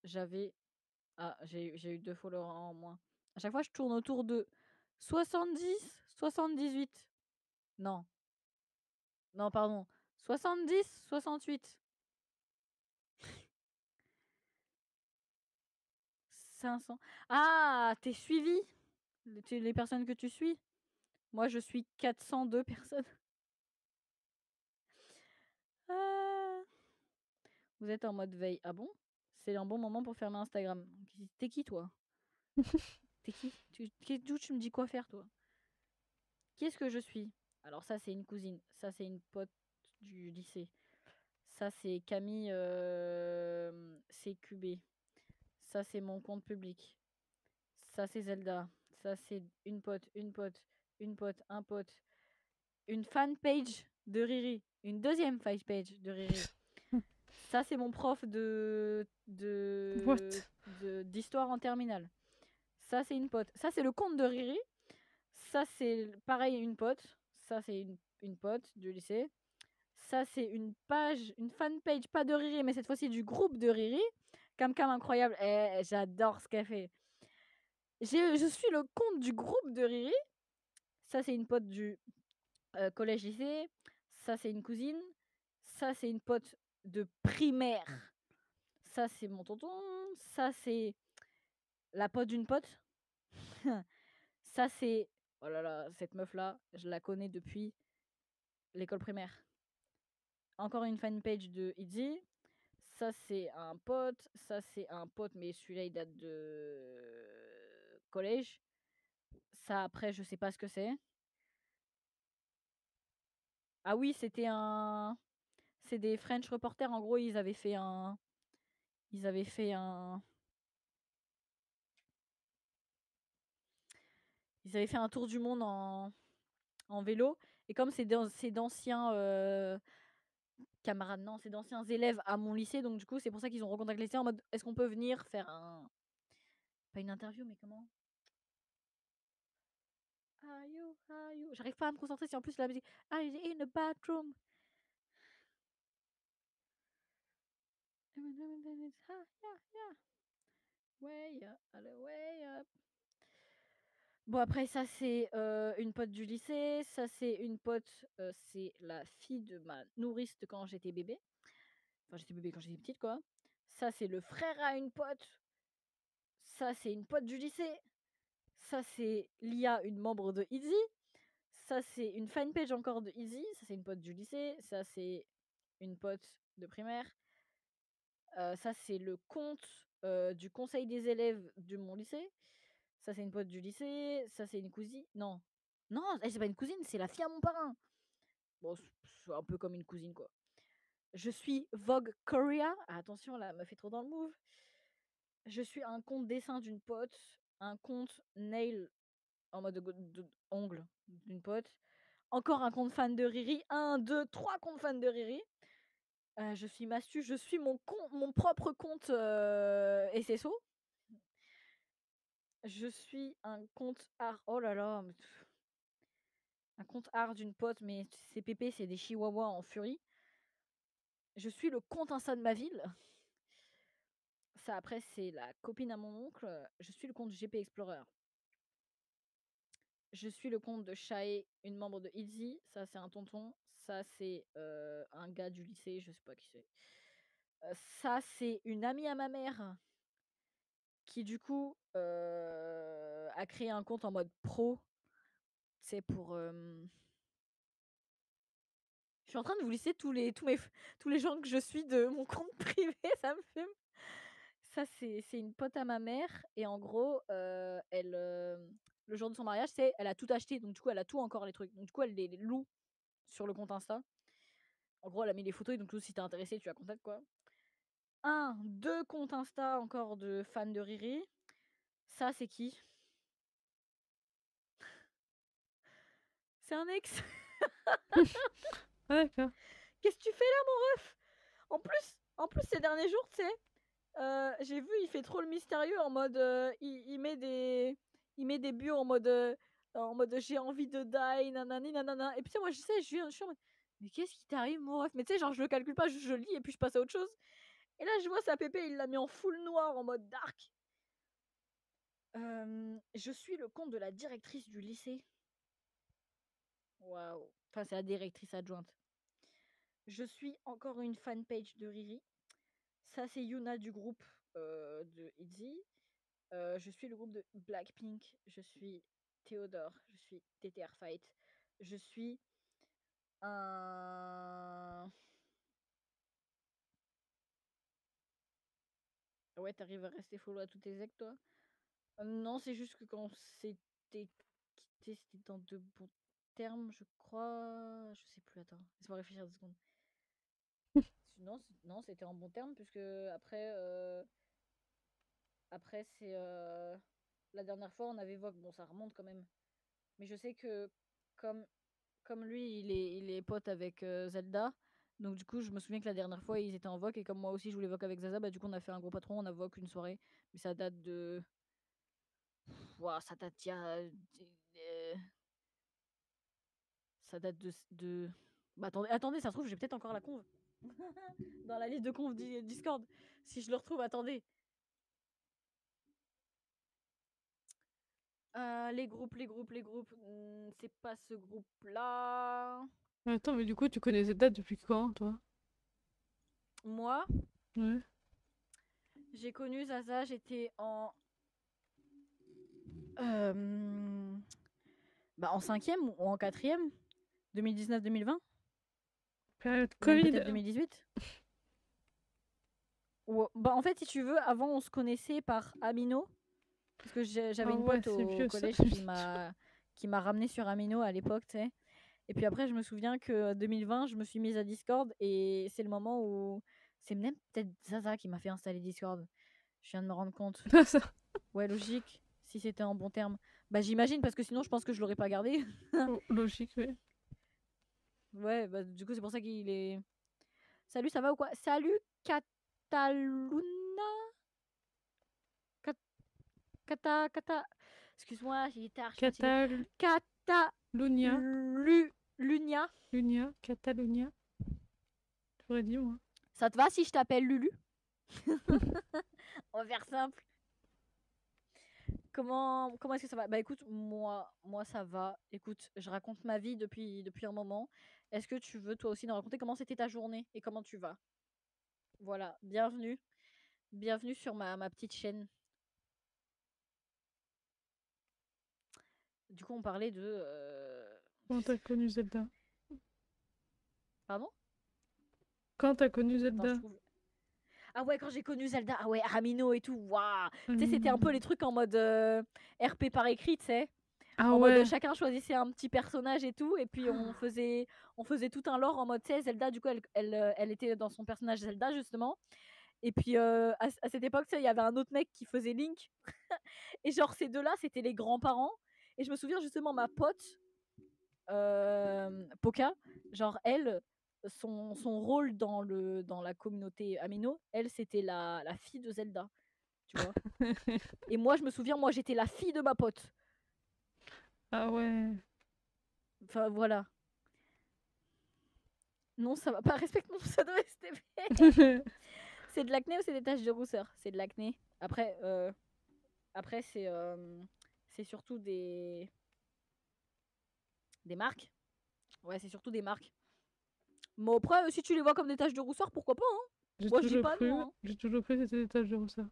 j'avais. Ah, j'ai eu 2 followers en moins. À chaque fois, je tourne autour de 70, 78. Non, non, pardon. 70, 68. 500. Ah, t'es suivi? Les personnes que tu suis? Moi, je suis 402 personnes. Ah, vous êtes en mode veille. Ah bon? C'est un bon moment pour fermer Instagram. T'es qui, toi? T'es qui? D'où tu me dis quoi faire, toi? Qui est-ce que je suis? Alors ça, c'est une cousine. Ça, c'est une pote du lycée. Ça, c'est Camille CQB. Ça, c'est mon compte public. Ça, c'est Zelda. Ça, c'est une pote, une pote, une pote, un pote. Une fanpage de Riri. Une deuxième fanpage de Riri. Ça, c'est mon prof What? d'histoire en terminale. Ça, c'est une pote. Ça, c'est le compte de Riri. Ça, c'est pareil, une pote. Ça, c'est une pote du lycée. Ça, c'est une page, une fanpage, pas de Riri, mais cette fois-ci du groupe de Riri. Cam Cam incroyable. J'adore ce qu'elle fait. Je suis le compte du groupe de Riri. Ça, c'est une pote du collège-lycée. Ça, c'est une cousine. Ça, c'est une pote de primaire. Ça, c'est mon tonton. Ça, c'est la pote d'une pote. Ça, c'est. Oh là là, cette meuf-là, je la connais depuis l'école primaire. Encore une fanpage de Itzy. Ça, c'est un pote. Ça, c'est un pote, mais celui-là, il date de collège. Ça, après, je sais pas ce que c'est. Ah oui, c'était un. C'est des French reporters. En gros, ils avaient fait un. Ils avaient fait un. Ils avaient fait un tour du monde en vélo. Et comme c'est d'anciens camarades, non, c'est d'anciens élèves à mon lycée. Donc, du coup, c'est pour ça qu'ils ont recontacté le lycée en mode est-ce qu'on peut venir faire un. Pas une interview, mais comment? Are you, are you? J'arrive pas à me concentrer si en plus la musique. Are you in the bathroom? Way up, allez, way up. Bon, après, ça, c'est une pote du lycée. Ça, c'est une pote, c'est la fille de ma nourrice de quand j'étais bébé. Enfin, j'étais bébé quand j'étais petite, quoi. Ça, c'est le frère à une pote. Ça, c'est une pote du lycée. Ça, c'est Lia, une membre de Easy. Ça, c'est une fanpage encore de Easy. Ça, c'est une pote du lycée. Ça, c'est une pote de primaire. Ça, c'est le compte du conseil des élèves de mon lycée. Ça, c'est une pote du lycée. Ça, c'est une cousine. Non. Non, c'est pas une cousine, c'est la fille à mon parrain. Bon, c'est un peu comme une cousine, quoi. Je suis Vogue Korea. Ah, attention, là, elle m'a fait trop dans le move. Je suis un compte dessin d'une pote. Un compte nail en mode ongle d'une pote. Encore un compte fan de Riri. 1, 2, 3 comptes fans de Riri. Je suis Mastu, je suis mon propre compte SSO. Je suis un compte art. Oh là là, un compte art d'une pote, mais c'est pépé, c'est des chihuahuas en furie. Je suis le compte Insta de ma ville. Ça, après, c'est la copine à mon oncle. Je suis le compte GP Explorer. Je suis le compte de Shae, une membre de ITZY. Ça, c'est un tonton. Ça, c'est un gars du lycée. Je sais pas qui c'est. Ça, c'est une amie à ma mère qui, du coup, a créé un compte en mode pro. C'est pour. Je suis en train de vous lister tous les gens que je suis de mon compte privé. Ça me fume. Ça, c'est une pote à ma mère. Et en gros, le jour de son mariage, elle a tout acheté. Donc, du coup, elle a tout encore les trucs. Donc, du coup, elle les loue sur le compte Insta. En gros, elle a mis les photos. Et donc, si t'es intéressé, tu la contactes, quoi. 2 comptes Insta encore de fans de Riri. Ça, c'est qui? C'est un ex. Ah, d'accord. Qu'est-ce que tu fais là, mon ref? En plus, ces derniers jours, tu sais, j'ai vu, il fait trop le mystérieux en mode, il met des buts en mode j'ai envie de die, nanani, nanana. Et puis, tu sais, moi, je sais, je suis en mode, mais qu'est-ce qui t'arrive, mon ref? Mais tu sais, genre, je le calcule pas, je lis et puis je passe à autre chose. Et là, je vois sa pépé, il l'a mis en full noir, en mode dark. Je suis le compte de la directrice du lycée. Waouh. Enfin, c'est la directrice adjointe. Je suis encore une fanpage de Riri. Ça, c'est Yuna du groupe de ITZY. Je suis le groupe de Blackpink. Je suis Théodore. Je suis TTR Fight. Je suis un. Ouais, t'arrives à rester follow à tous tes ex, toi? Non, c'est juste que quand c'était quitté, c'était dans de bons termes, je crois. Je sais plus, attends. Laisse-moi réfléchir 2 secondes. Non, c'était en bon terme, puisque après c'est. La dernière fois, on avait Vogue. Bon, ça remonte quand même. Mais je sais que comme, comme lui, il est pote avec Zelda. Donc du coup, je me souviens que la dernière fois, ils étaient en Vogue. Et comme moi aussi, je voulais Vogue avec Zaza, bah du coup, on a fait un gros patron. On a Vogue une soirée. Mais ça date de. Ouah, ça date d'il y a. Ça date de. Bah attendez, ça se trouve, j'ai peut-être encore la conve. Dans la liste de conf Discord. Si je le retrouve, attendez. Les groupes. C'est pas ce groupe-là. Attends, mais du coup, tu connais cette date depuis quand, toi? Moi, Ouais. j'ai connu Zaza, j'étais en. euh, Bah, en 5e ou en 4e. 2019-2020. Période Ou même Covid. peut-être 2018. Bah, en fait, si tu veux, avant, on se connaissait par Amino. Parce que j'avais Ah une ouais, pote c'est au vieux ça. collège qui m'a ramené sur Amino à l'époque, tu sais. Et puis après, je me souviens que 2020, je me suis mise à Discord et c'est le moment où. C'est même peut-être Zaza qui m'a fait installer Discord. Je viens de me rendre compte. Ça. Ouais, logique, si c'était en bon terme. Bah, j'imagine, parce que sinon, je pense que je l'aurais pas gardé. Oh, logique, oui. Ouais, bah, du coup, c'est pour ça qu'il est. Salut, ça va ou quoi? Salut, Cataluna? Cata. Excuse-moi, il est tard, je suis fatiguée. Catalunya. Lunia. Lunia. Catalunya. J'aurais dit, moi. Ça te va si je t'appelle Lulu? On va faire simple. Comment est-ce que ça va? Bah écoute, moi ça va. Écoute, je raconte ma vie depuis un moment. Est-ce que tu veux toi aussi nous raconter comment c'était ta journée et comment tu vas? Voilà, bienvenue. Bienvenue sur ma petite chaîne. Du coup, on parlait de. Quand t'as connu Zelda? Pardon? Quand t'as connu Attends, je Zelda? trouve. Ah ouais, quand j'ai connu Zelda, ah ouais, Ramino et tout, waouh! Tu sais, c'était un peu Hum. les trucs en mode RP par écrit, tu sais. Ah En mode ouais. chacun choisissait un petit personnage et tout, et puis on faisait tout un lore en mode, tu sais, Zelda, du coup, elle était dans son personnage Zelda, justement. Et puis à cette époque, tu sais, il y avait un autre mec qui faisait Link. Et genre, ces deux-là, c'était les grands-parents. Et je me souviens justement, ma pote, Poka, genre, elle, son rôle dans la communauté Amino, elle, c'était la fille de Zelda, tu vois. Et moi, je me souviens, moi, j'étais la fille de ma pote. Ah ouais. Enfin, voilà. Non, ça va pas. Respecte mon pseudo STP. C'est de l'acné ou c'est des taches de rousseur? C'est de l'acné. Après c'est surtout des marques. Ouais, c'est surtout des marques. Mais après, si tu les vois comme des taches de rousseur, pourquoi pas, hein? J'ai Moi, je dis toujours pas cru, non, hein. j'ai toujours cru que c'était des taches de rousseur.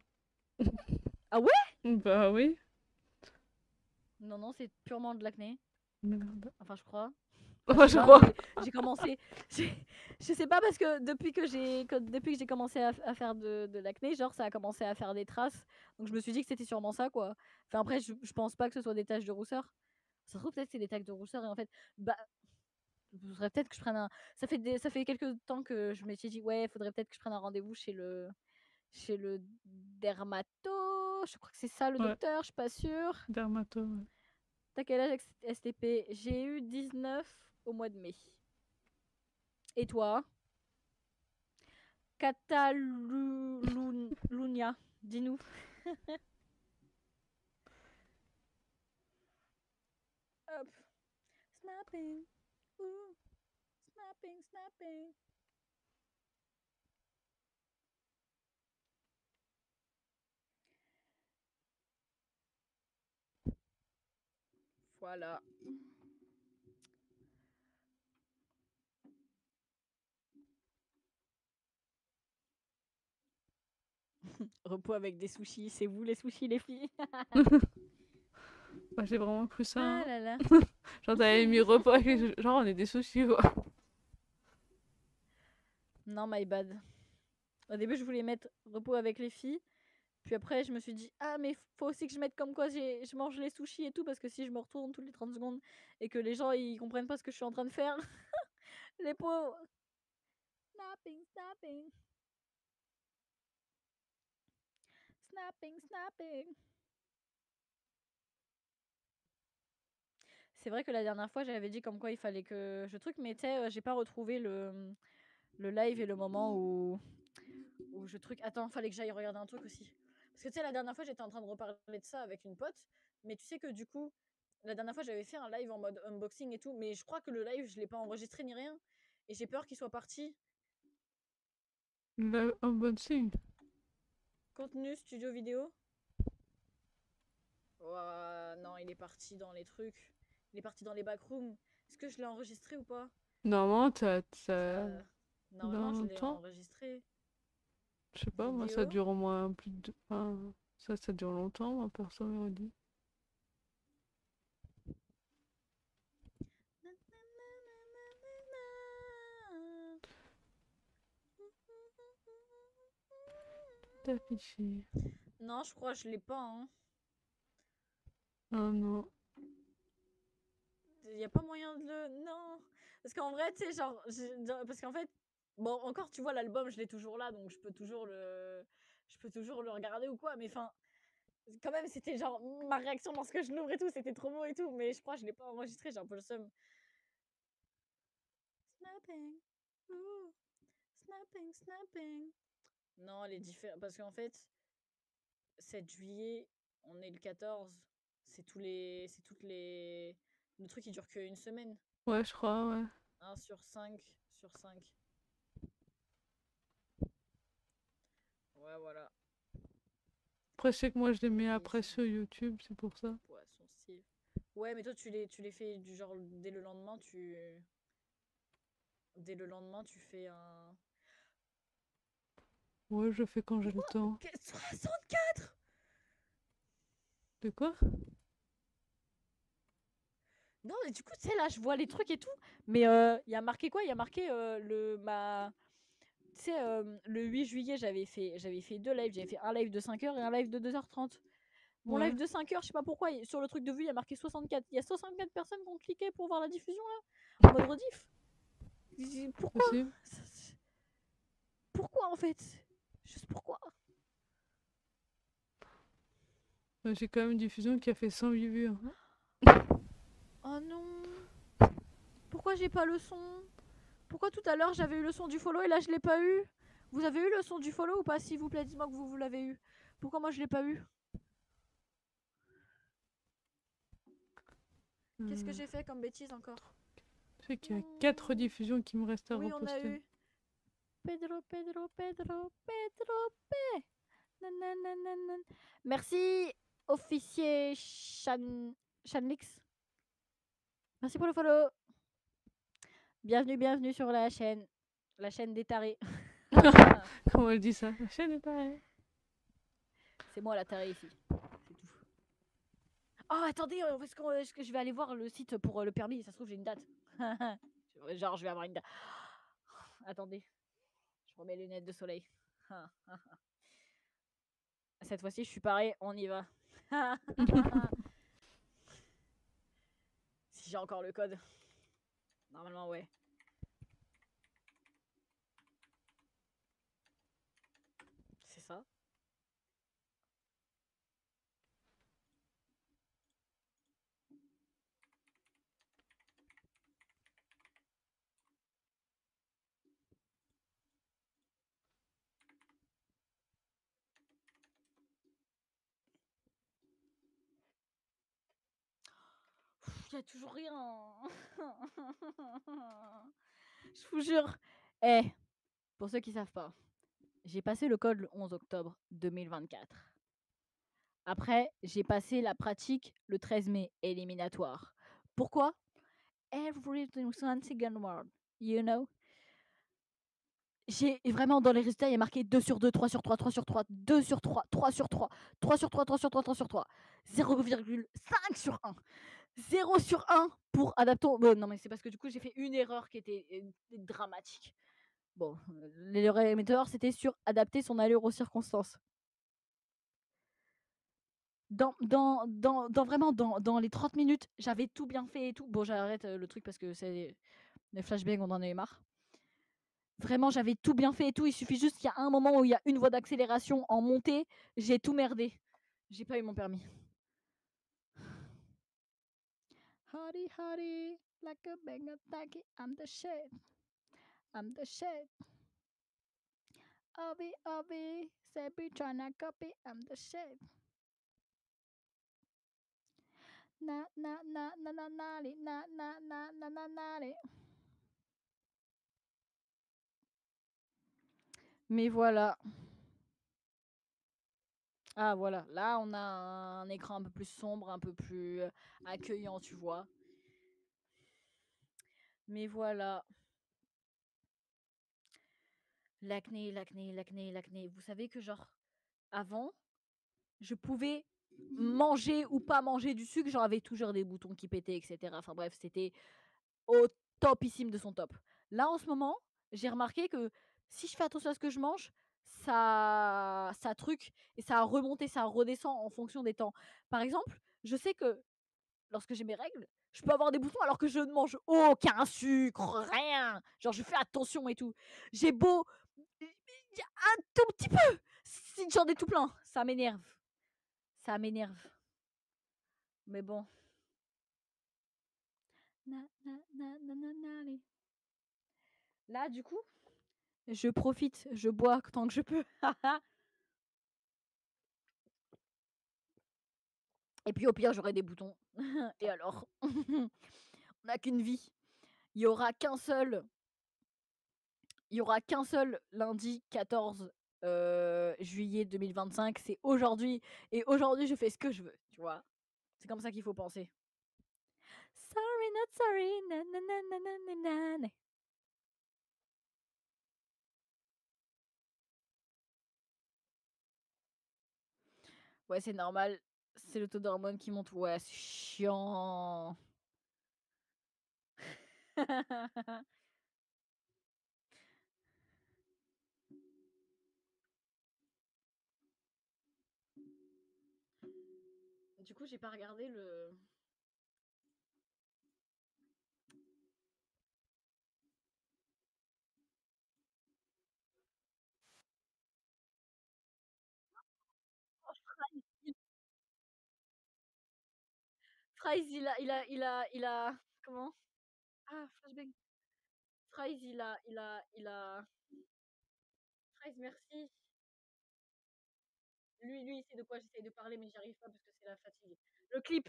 Ah ouais? Bah oui. Non, non, c'est purement de l'acné. Merde. Enfin, je crois. Enfin, je Moi sais je pas, crois. j'ai commencé. Je sais pas parce que depuis que j'ai commencé à faire de l'acné, genre ça a commencé à faire des traces. Donc je me suis dit que c'était sûrement ça, quoi. Enfin, après, je pense pas que ce soit des taches de rousseur. Ça se trouve, peut-être que c'est des taches de rousseur et en fait, bah, faudrait peut-être que je prenne un. Ça fait quelques temps que je me suis dit, ouais, faudrait peut-être que je prenne un rendez-vous chez le dermato. Je crois que c'est ça le Ouais, docteur, je suis pas sûre. dermato, ouais. T'as quel âge avec STP? J'ai eu 19 au mois de mai. Et toi? Catalunya, dis-nous. Hop. Snapping. Ouh. Snapping, snapping. Voilà. Repos avec des sushis. C'est vous les sushis, les filles? Bah, j'ai vraiment cru ça. Ah Hein. là là. Genre, t'avais mis repas, genre, on est des sushis, quoi. Non, my bad. Au début, je voulais mettre repos avec les filles. Puis après, je me suis dit, ah, mais faut aussi que je mette comme quoi je mange les sushis et tout, parce que si je me retourne toutes les 30 secondes et que les gens ils comprennent pas ce que je suis en train de faire, les pauvres. Snapping, snapping. Snapping, snapping. C'est vrai que la dernière fois, j'avais dit comme quoi il fallait que je truc, mais tu sais, j'ai pas retrouvé le live et le moment où je truc. Attends, fallait que j'aille regarder un truc aussi. Parce que tu sais, la dernière fois, j'étais en train de reparler de ça avec une pote, mais tu sais que du coup, la dernière fois, j'avais fait un live en mode unboxing et tout, mais je crois que le live, je l'ai pas enregistré ni rien. Et j'ai peur qu'il soit parti. Un bon signe. Contenu, studio vidéo. Ouah, non, il est parti dans les trucs. Il est parti dans les backrooms. Est-ce que je l'ai enregistré ou pas? Normalement, Ça... dans Normalement, je l'ai longtemps. enregistré. Je sais pas, moi, ça Vidéo. dure au moins plus de. Enfin, ça dure longtemps, moi, perso, Mélodie. D'afficher. Non, je crois que je l'ai pas. Hein. Ah non. Il y a pas moyen de le. Non. Parce qu'en vrai, tu sais, parce qu'en fait. Bon, encore, tu vois, l'album, je l'ai toujours là, donc je peux toujours le. Je peux toujours le regarder ou quoi, mais enfin. Quand même, c'était genre ma réaction lorsque je l'ouvre et tout, c'était trop beau et tout, mais je crois que je l'ai pas enregistré, j'ai un peu le seum. Snapping. Ouh. Snapping, snapping. Non, les différents. Parce qu'en fait, 7 juillet, on est le 14. C'est tous les. C'est toutes les. Le truc, il dure qu'une semaine. Ouais, je crois, ouais. 1 sur 5 sur 5. Ouais, voilà. Après, je sais que moi, je les mets Ok, après ça sur YouTube, c'est pour ça. poisson style. Ouais, mais toi, tu les fais du genre dès le lendemain, tu. Dès le lendemain, tu fais un. Ouais, je fais quand j'ai le temps. 64. De quoi? Non, mais du coup, tu sais, là, je vois les trucs et tout. Mais il y a marqué quoi? Il y a marqué Tu sais, le 8 juillet, j'avais fait deux lives. J'avais fait un live de 5 heures et un live de 2h30. Mon Ouais. live de 5 heures, je sais pas pourquoi, sur le truc de vue, il y a marqué 64. Il y a 64 personnes qui ont cliqué pour voir la diffusion, là. En mode rediff. Pourquoi? Possible. Pourquoi, en fait? Juste pourquoi? J'ai quand même une diffusion qui a fait 108 vues. Hein. Oh non. Pourquoi j'ai pas le son? Pourquoi tout à l'heure j'avais eu le son du follow et là je l'ai pas eu? Vous avez eu le son du follow ou pas? S'il vous plaît, dites-moi que vous l'avez eu. Pourquoi moi je l'ai pas eu? Qu'est-ce que j'ai fait comme bêtise encore? Je sais qu'il y a 4 diffusions qui me restent à Oui, on a reposter. eu. Pedro, Pedro, Pedro, Pedro, P. Nanananan. Merci, officier Chanlix. Merci pour le follow. Bienvenue, bienvenue sur la chaîne des tarés. Comment elle dit ça? La chaîne est tarée. C'est moi la tarée ici. C'est tout. Oh, attendez, est-ce que je vais aller voir le site pour le permis? Ça se trouve, j'ai une date. Genre, je vais avoir une date. Attendez, je remets les lunettes de soleil. Cette fois-ci, je suis paré, on y va. Si j'ai encore le code. Normalement, ouais. C'est ça. Il y a toujours rien. Je vous jure. Eh, pour ceux qui savent pas, j'ai passé le code le 11 octobre 2024. Après, j'ai passé la pratique le 13 mai, éliminatoire. Pourquoi? Everything's one second word, you know? J'ai vraiment dans les résultats, il y a marqué 2 sur 2, 3 sur 3, 3 sur 3, 2 sur 3, 3 sur 3, 3 sur 3, 3 sur 3, 3 sur 3, 0,5 sur 1. 0 sur 1 pour adapter. Bon, non, mais c'est parce que du coup, j'ai fait une erreur qui était dramatique. Bon, l'erreur émetteur, c'était sur adapter son allure aux circonstances. Vraiment, dans les 30 minutes, j'avais tout bien fait et tout. Bon, j'arrête le truc parce que c'est les flashbangs, on en avait marre. Vraiment, j'avais tout bien fait et tout. Il suffit juste qu'il y a un moment où il y a une voie d'accélération en montée. J'ai tout merdé. J'ai pas eu mon permis. Hardy, hardy, like a bang attack, I'm the shit. I'm the shit. Obi, Sebi tryna copy, I'm the shit. Na na na na na na na na na na na na. Mais voilà. Ah voilà, là on a un écran un peu plus sombre, un peu plus accueillant, tu vois. Mais voilà. L'acné, l'acné, l'acné, l'acné. Vous savez que genre, avant, je pouvais manger ou pas manger du sucre, j'avais toujours des boutons qui pétaient, etc. Enfin bref, c'était au topissime de son top. Là, en ce moment, j'ai remarqué que si je fais attention à ce que je mange, ça truc et ça a remonté, ça redescend en fonction des temps. Par exemple, je sais que lorsque j'ai mes règles, je peux avoir des boutons alors que je ne mange aucun sucre, rien. Genre, je fais attention et tout. J'ai beau un tout petit peu, si j'en ai tout plein, ça m'énerve. Ça m'énerve. Mais bon. Là, du coup, je profite, je bois tant que je peux. Et puis au pire, j'aurai des boutons. Et alors on n'a qu'une vie. Il y aura qu'un seul. Il y aura qu'un seul lundi 14 juillet 2025. C'est aujourd'hui. Et aujourd'hui, je fais ce que je veux. Tu vois. C'est comme ça qu'il faut penser. Sorry, not sorry. Na, na, na, na, na, na, na. Ouais, c'est normal. C'est le taux d'hormones qui monte. Ouais, c'est chiant. Du coup, j'ai pas regardé le. Fries, il a. Comment? Ah, flashbang. Fries, il a. Fries, merci. Lui, il sait de quoi j'essaye de parler, mais j'y arrive pas parce que c'est la fatigue. Le clip.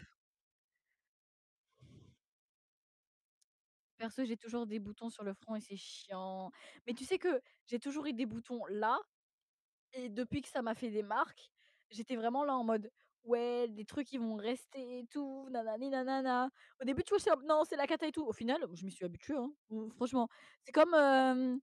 Perso, j'ai toujours des boutons sur le front et c'est chiant. Mais tu sais que j'ai toujours eu des boutons là et depuis que ça m'a fait des marques, j'étais vraiment là en mode: «Ouais, des trucs qui vont rester et tout, nanani nanana». Au début, tu vois, j'étais en mode: «Non, c'est la cata et tout». Au final, je m'y suis habituée, hein, franchement. C'est comme, heu,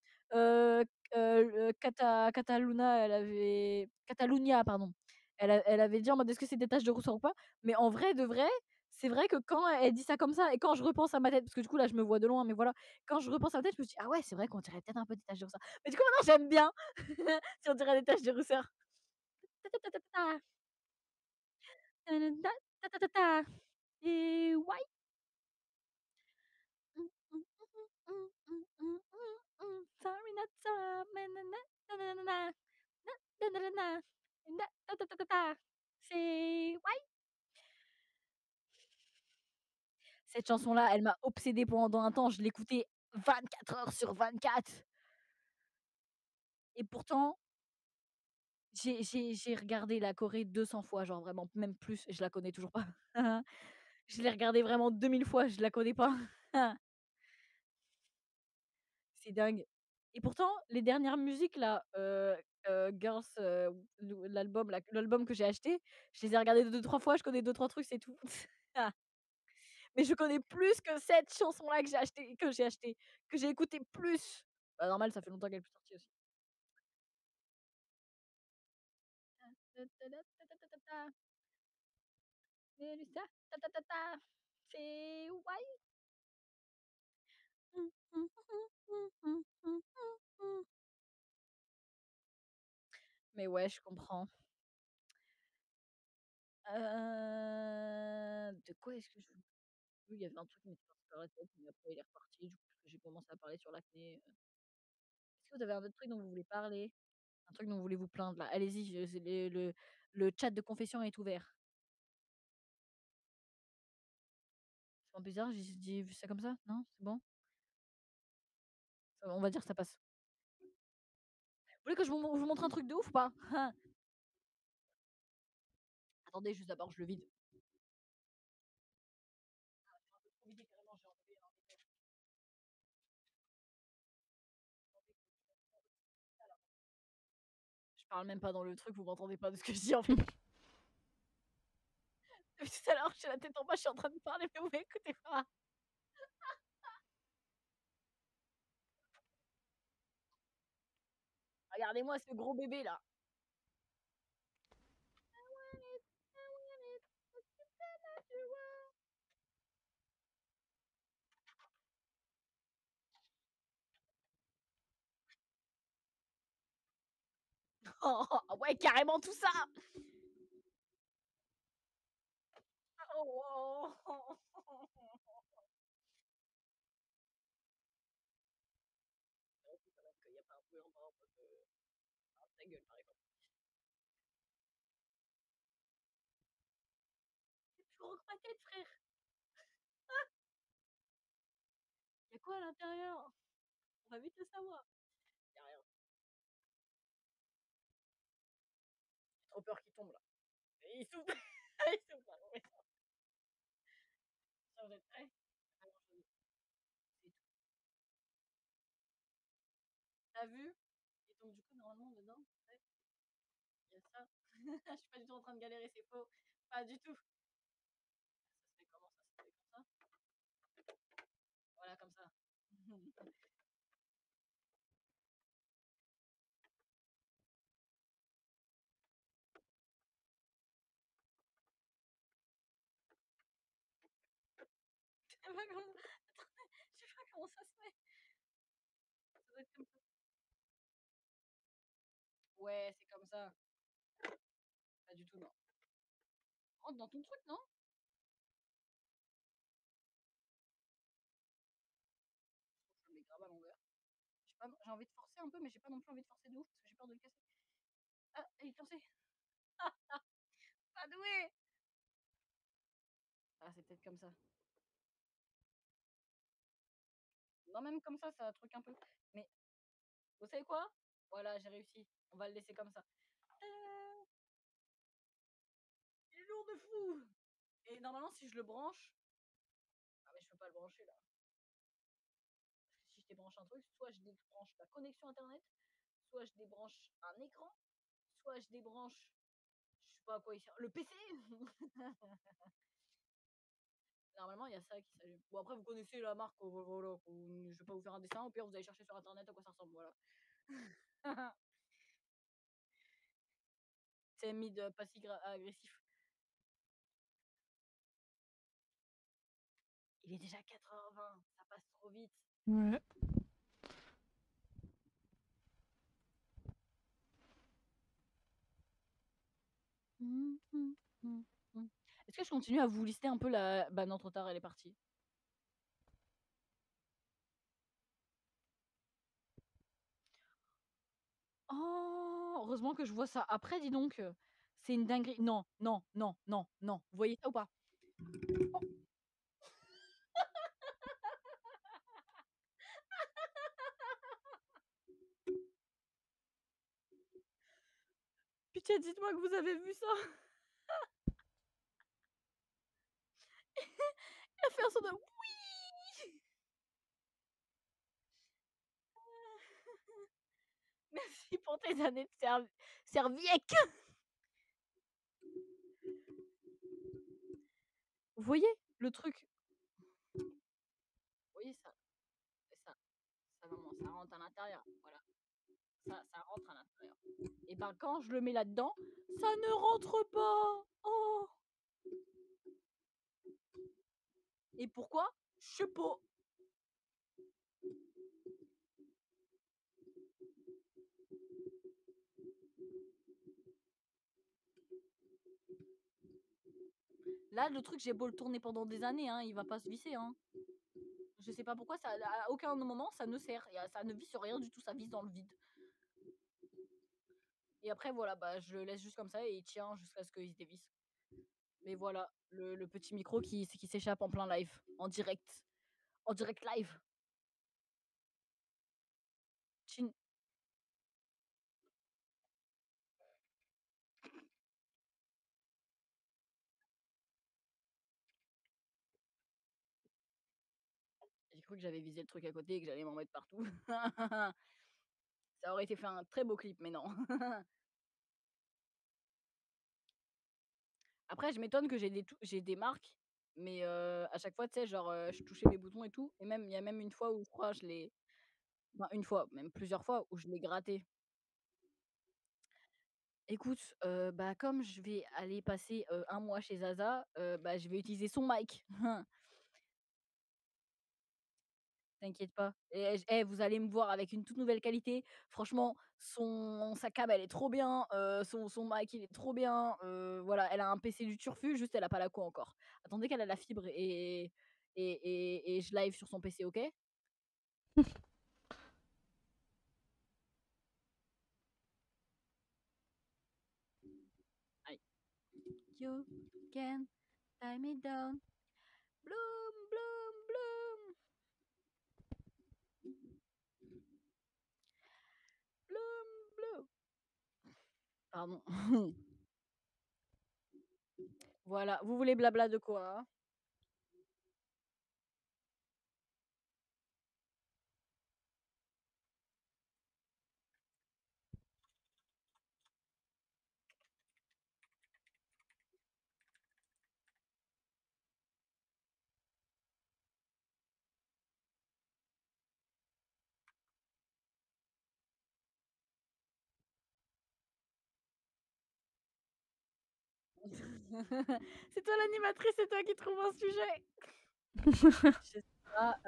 Cataluna, elle avait Catalunya, pardon. Elle avait dit en mode: «Est-ce que c'est des taches de rousseur ou pas?» Mais en vrai de vrai, c'est vrai que quand elle dit ça comme ça et quand je repense à ma tête, parce que du coup là, je me vois de loin, mais voilà, quand je repense à ma tête, je me dis: «Ah ouais, c'est vrai qu'on dirait peut-être un peu des taches de rousseur». Mais du coup, maintenant, j'aime bien. Si on dirait des taches de rousseur. Ta ta ta ta ta ta. Ta ta ta ta ta. Et ouais. Sorry not sorry. Na na na na na na. Na na na na na. Na ta ta ta ta ta. C'est ouais. Cette chanson-là, elle m'a obsédée pendant un temps, je l'écoutais 24 heures sur 24 et pourtant, j'ai regardé la Corée 200 fois, genre vraiment même plus, je la connais toujours pas. Je l'ai regardée vraiment 2000 fois, je la connais pas. C'est dingue et pourtant les dernières musiques là, Girls, l'album que j'ai acheté, je les ai regardées 2-3 fois, je connais 2-3 trucs, c'est tout. Mais je connais plus que cette chanson-là que j'ai écoutée plus. Bah, normal, ça fait longtemps qu'elle est plus sortie aussi. Mélissa, ta ta ta ta, c'est ouais. Mais ouais, je comprends. De quoi est-ce que je oui, il y avait un truc qui m'était parti par la tête, mais après il est reparti, du coup, parce que j'ai commencé à parler sur l'acné. Est-ce que vous avez un autre truc dont vous voulez parler? Un truc dont vous voulez vous plaindre là? Allez-y, je c'est le chat de confession est ouvert. C'est pas bizarre, j'ai vu ça comme ça? Non, c'est bon? On va dire que ça passe. Vous voulez que je vous montre un truc de ouf ou pas? Attendez, juste d'abord je le vide. C'est un peu trop vidé carrément, j'ai enlevé un des je parle même pas dans le truc, vous m'entendez pas de ce que je dis en fait. Depuis tout à l'heure, j'ai la tête en bas, je suis en train de parler, mais vous m'écoutez pas. Regardez-moi ce gros bébé là. Oh, ouais, carrément tout ça! Oh, wow. Quand même qu'il y a pas un peu en bas en mode, ferme ta gueule par exemple. C'est plus gros que ma tête, frère. Il y a quoi à l'intérieur? On va vite le savoir. Il y a rien. J'ai trop peur qu'il tombe là. Et il souffle. Il souffle là. Ouais. Ça, vous êtes prêts? Alors, c'est tout. T'as vu? Et donc du coup, normalement, dedans, ouais, il y a ça. Je suis pas du tout en train de galérer, c'est faux. Pas du tout. Ça se fait comment ça? Ça se fait comme ça? Voilà, comme ça. Je sais pas comment... Attendez, je sais pas comment ça se fait. Ça doit être comme ça. Ouais, c'est comme ça. Pas du tout, non. Rentre dans ton truc, non? Je le mets grave à l'envers. J'ai envie de forcer un peu, mais j'ai pas non plus envie de forcer de ouf parce que j'ai peur de le casser. Ah, il est coincé. Pas doué! Ah, c'est peut-être comme ça. Non, même comme ça truc un peu. Mais vous savez quoi? Voilà, j'ai réussi. On va le laisser comme ça. Il est lourd de fou! Et normalement, si je le branche. Ah, mais je peux pas le brancher là. débranche un truc, soit je débranche la connexion internet, soit je débranche un écran, soit je débranche, je sais pas à quoi il sert, le PC. Normalement, il y a ça qui s'allume. Bon, après, vous connaissez la marque, voilà, je vais pas vous faire un dessin, au pire, vous allez chercher sur internet à quoi ça ressemble, voilà. C'est mid passif agressif. Il est déjà 4h20, ça passe trop vite. Ouais. Est-ce que je continue à vous lister un peu la. Bah non, trop tard, elle est partie. Oh, heureusement que je vois ça après, dis donc. C'est une dinguerie. Non, non, non, non, non. Vous voyez ça ou pas? Oh, pitié, dites-moi que vous avez vu ça. Elle a fait un son de oui. Merci pour tes années de serviette. Vous voyez le truc? Vous voyez ça? Ça, vraiment, ça rentre à l'intérieur. Voilà. Ça rentre à l'intérieur. Et ben quand je le mets là-dedans, ça ne rentre pas. Oh. Et pourquoi? Je sais pas. Là, le truc, j'ai beau le tourner pendant des années, hein, il va pas se visser. Hein. Je sais pas pourquoi, ça, à aucun moment, ça ne sert. Ça ne visse sur rien du tout, ça visse dans le vide. Et après, voilà, bah, je le laisse juste comme ça et il tient jusqu'à ce qu'il se dévisse. Mais voilà, le petit micro qui s'échappe en plein live, en direct. En direct live. Chin. J'ai cru que j'avais visé le truc à côté et que j'allais m'en mettre partout. Ça aurait été fait un très beau clip, mais non. Après, je m'étonne que j'ai des marques, mais à chaque fois, tu sais, genre, je touchais mes boutons et tout, et même il y a même une fois où je crois je l'ai, enfin une fois, même plusieurs fois où je l'ai gratté. Écoute, bah, comme je vais aller passer, 1 mois chez Zaza, bah, je vais utiliser son mic. T'inquiète pas. Et vous allez me voir avec une toute nouvelle qualité. Franchement, sa cam, elle est trop bien, son mic, il est trop bien, voilà, elle a un PC du turfu, juste elle a pas la co encore. Attendez qu'elle a la fibre et je live sur son PC, OK? Aïe. You can tie me down. Bloom, bloom, bloom. Bloom, bloom. Pardon. Voilà, vous voulez blabla de quoi, hein? C'est toi l'animatrice, c'est toi qui trouve un sujet. Je sais pas,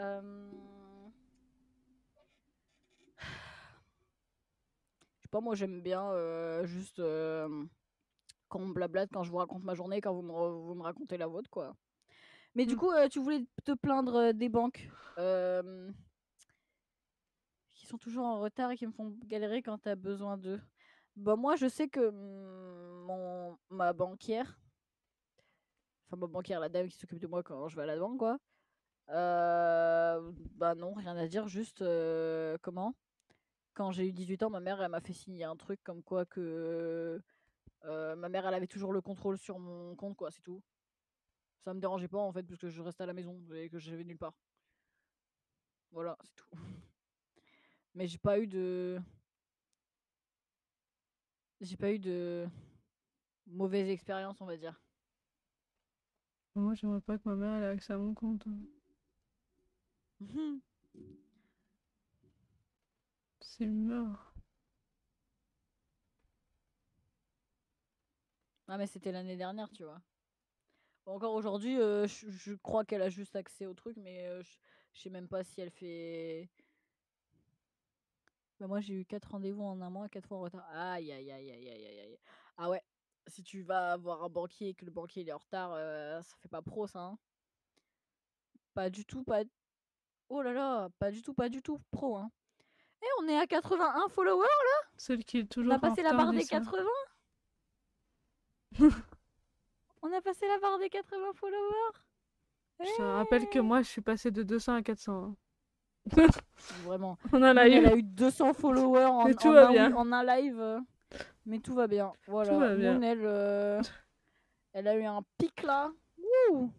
je sais pas, moi j'aime bien, juste, quand on blablate, quand je vous raconte ma journée, quand vous me racontez la vôtre, quoi. Mais du Mm. coup, tu voulais te plaindre, des banques, qui sont toujours en retard et qui me font galérer quand tu as besoin d'eux. Bah, moi, je sais que, ma banquière, enfin ma banquière, la dame qui s'occupe de moi quand je vais à la banque, quoi, bah, non, rien à dire, juste, comment? Quand j'ai eu 18 ans, ma mère, elle m'a fait signer un truc comme quoi que, ma mère, elle avait toujours le contrôle sur mon compte, quoi, c'est tout. Ça me dérangeait pas, en fait, parce que je restais à la maison et que je vais nulle part. Voilà, c'est tout. Mais j'ai pas eu de mauvaise expérience, on va dire. Moi, j'aimerais pas que ma mère ait accès à mon compte, hein. C'est mort. Ah, mais c'était l'année dernière, tu vois. Bon, encore aujourd'hui, je crois qu'elle a juste accès au truc, mais je sais même pas si elle fait. Bah, moi, j'ai eu 4 rendez-vous en un mois, 4 fois en retard. Aïe, aïe, aïe, aïe, aïe, aïe, aïe. Ah ouais, si tu vas voir un banquier et que le banquier il est en retard, ça fait pas pro, ça, hein. Pas du tout, pas. Oh là là, pas du tout pro, hein. Et on est à 81 followers, Celle qui est on a toujours en passé la retard barre dit des ça. 80. On a passé la barre des 80 followers. Je te rappelle que Ouais. moi, je suis passée de 200 à 400, hein. Vraiment. On en a Lune, elle eu. a eu 200 followers Mais tout va bien. en un live. Mais tout va bien. Tout Voilà. va bien. Moon, elle a eu un pic là. Wouh.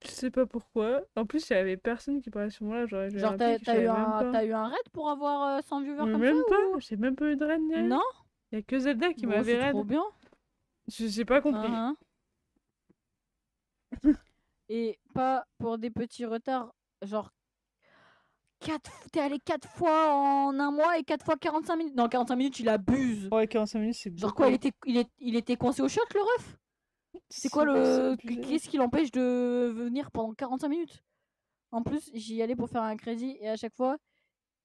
Je sais pas pourquoi. En plus, il y avait personne qui parlait sur moi. J'aurais eu Genre, un pic, je savais même pas. t'as eu un raid pour avoir 100 viewers Mais comme ça même pas. ou... J'ai même pas eu de raid ni rien. Non. Il y a que Zelda qui Bon, m'avait c'est trop raid. bien. J'ai pas compris. Hein. Et pas pour des petits retards. Genre, t'es allé 4 fois en un mois et 4 fois 45 minutes. Non, 45 minutes, il abuse. Ouais, 45 minutes, c'est Genre beaucoup. quoi, il était coincé au shot, le ref? C'est quoi le... Qu'est-ce qui l'empêche de venir pendant 45 minutes? En plus, j'y allais pour faire un crédit et à chaque fois,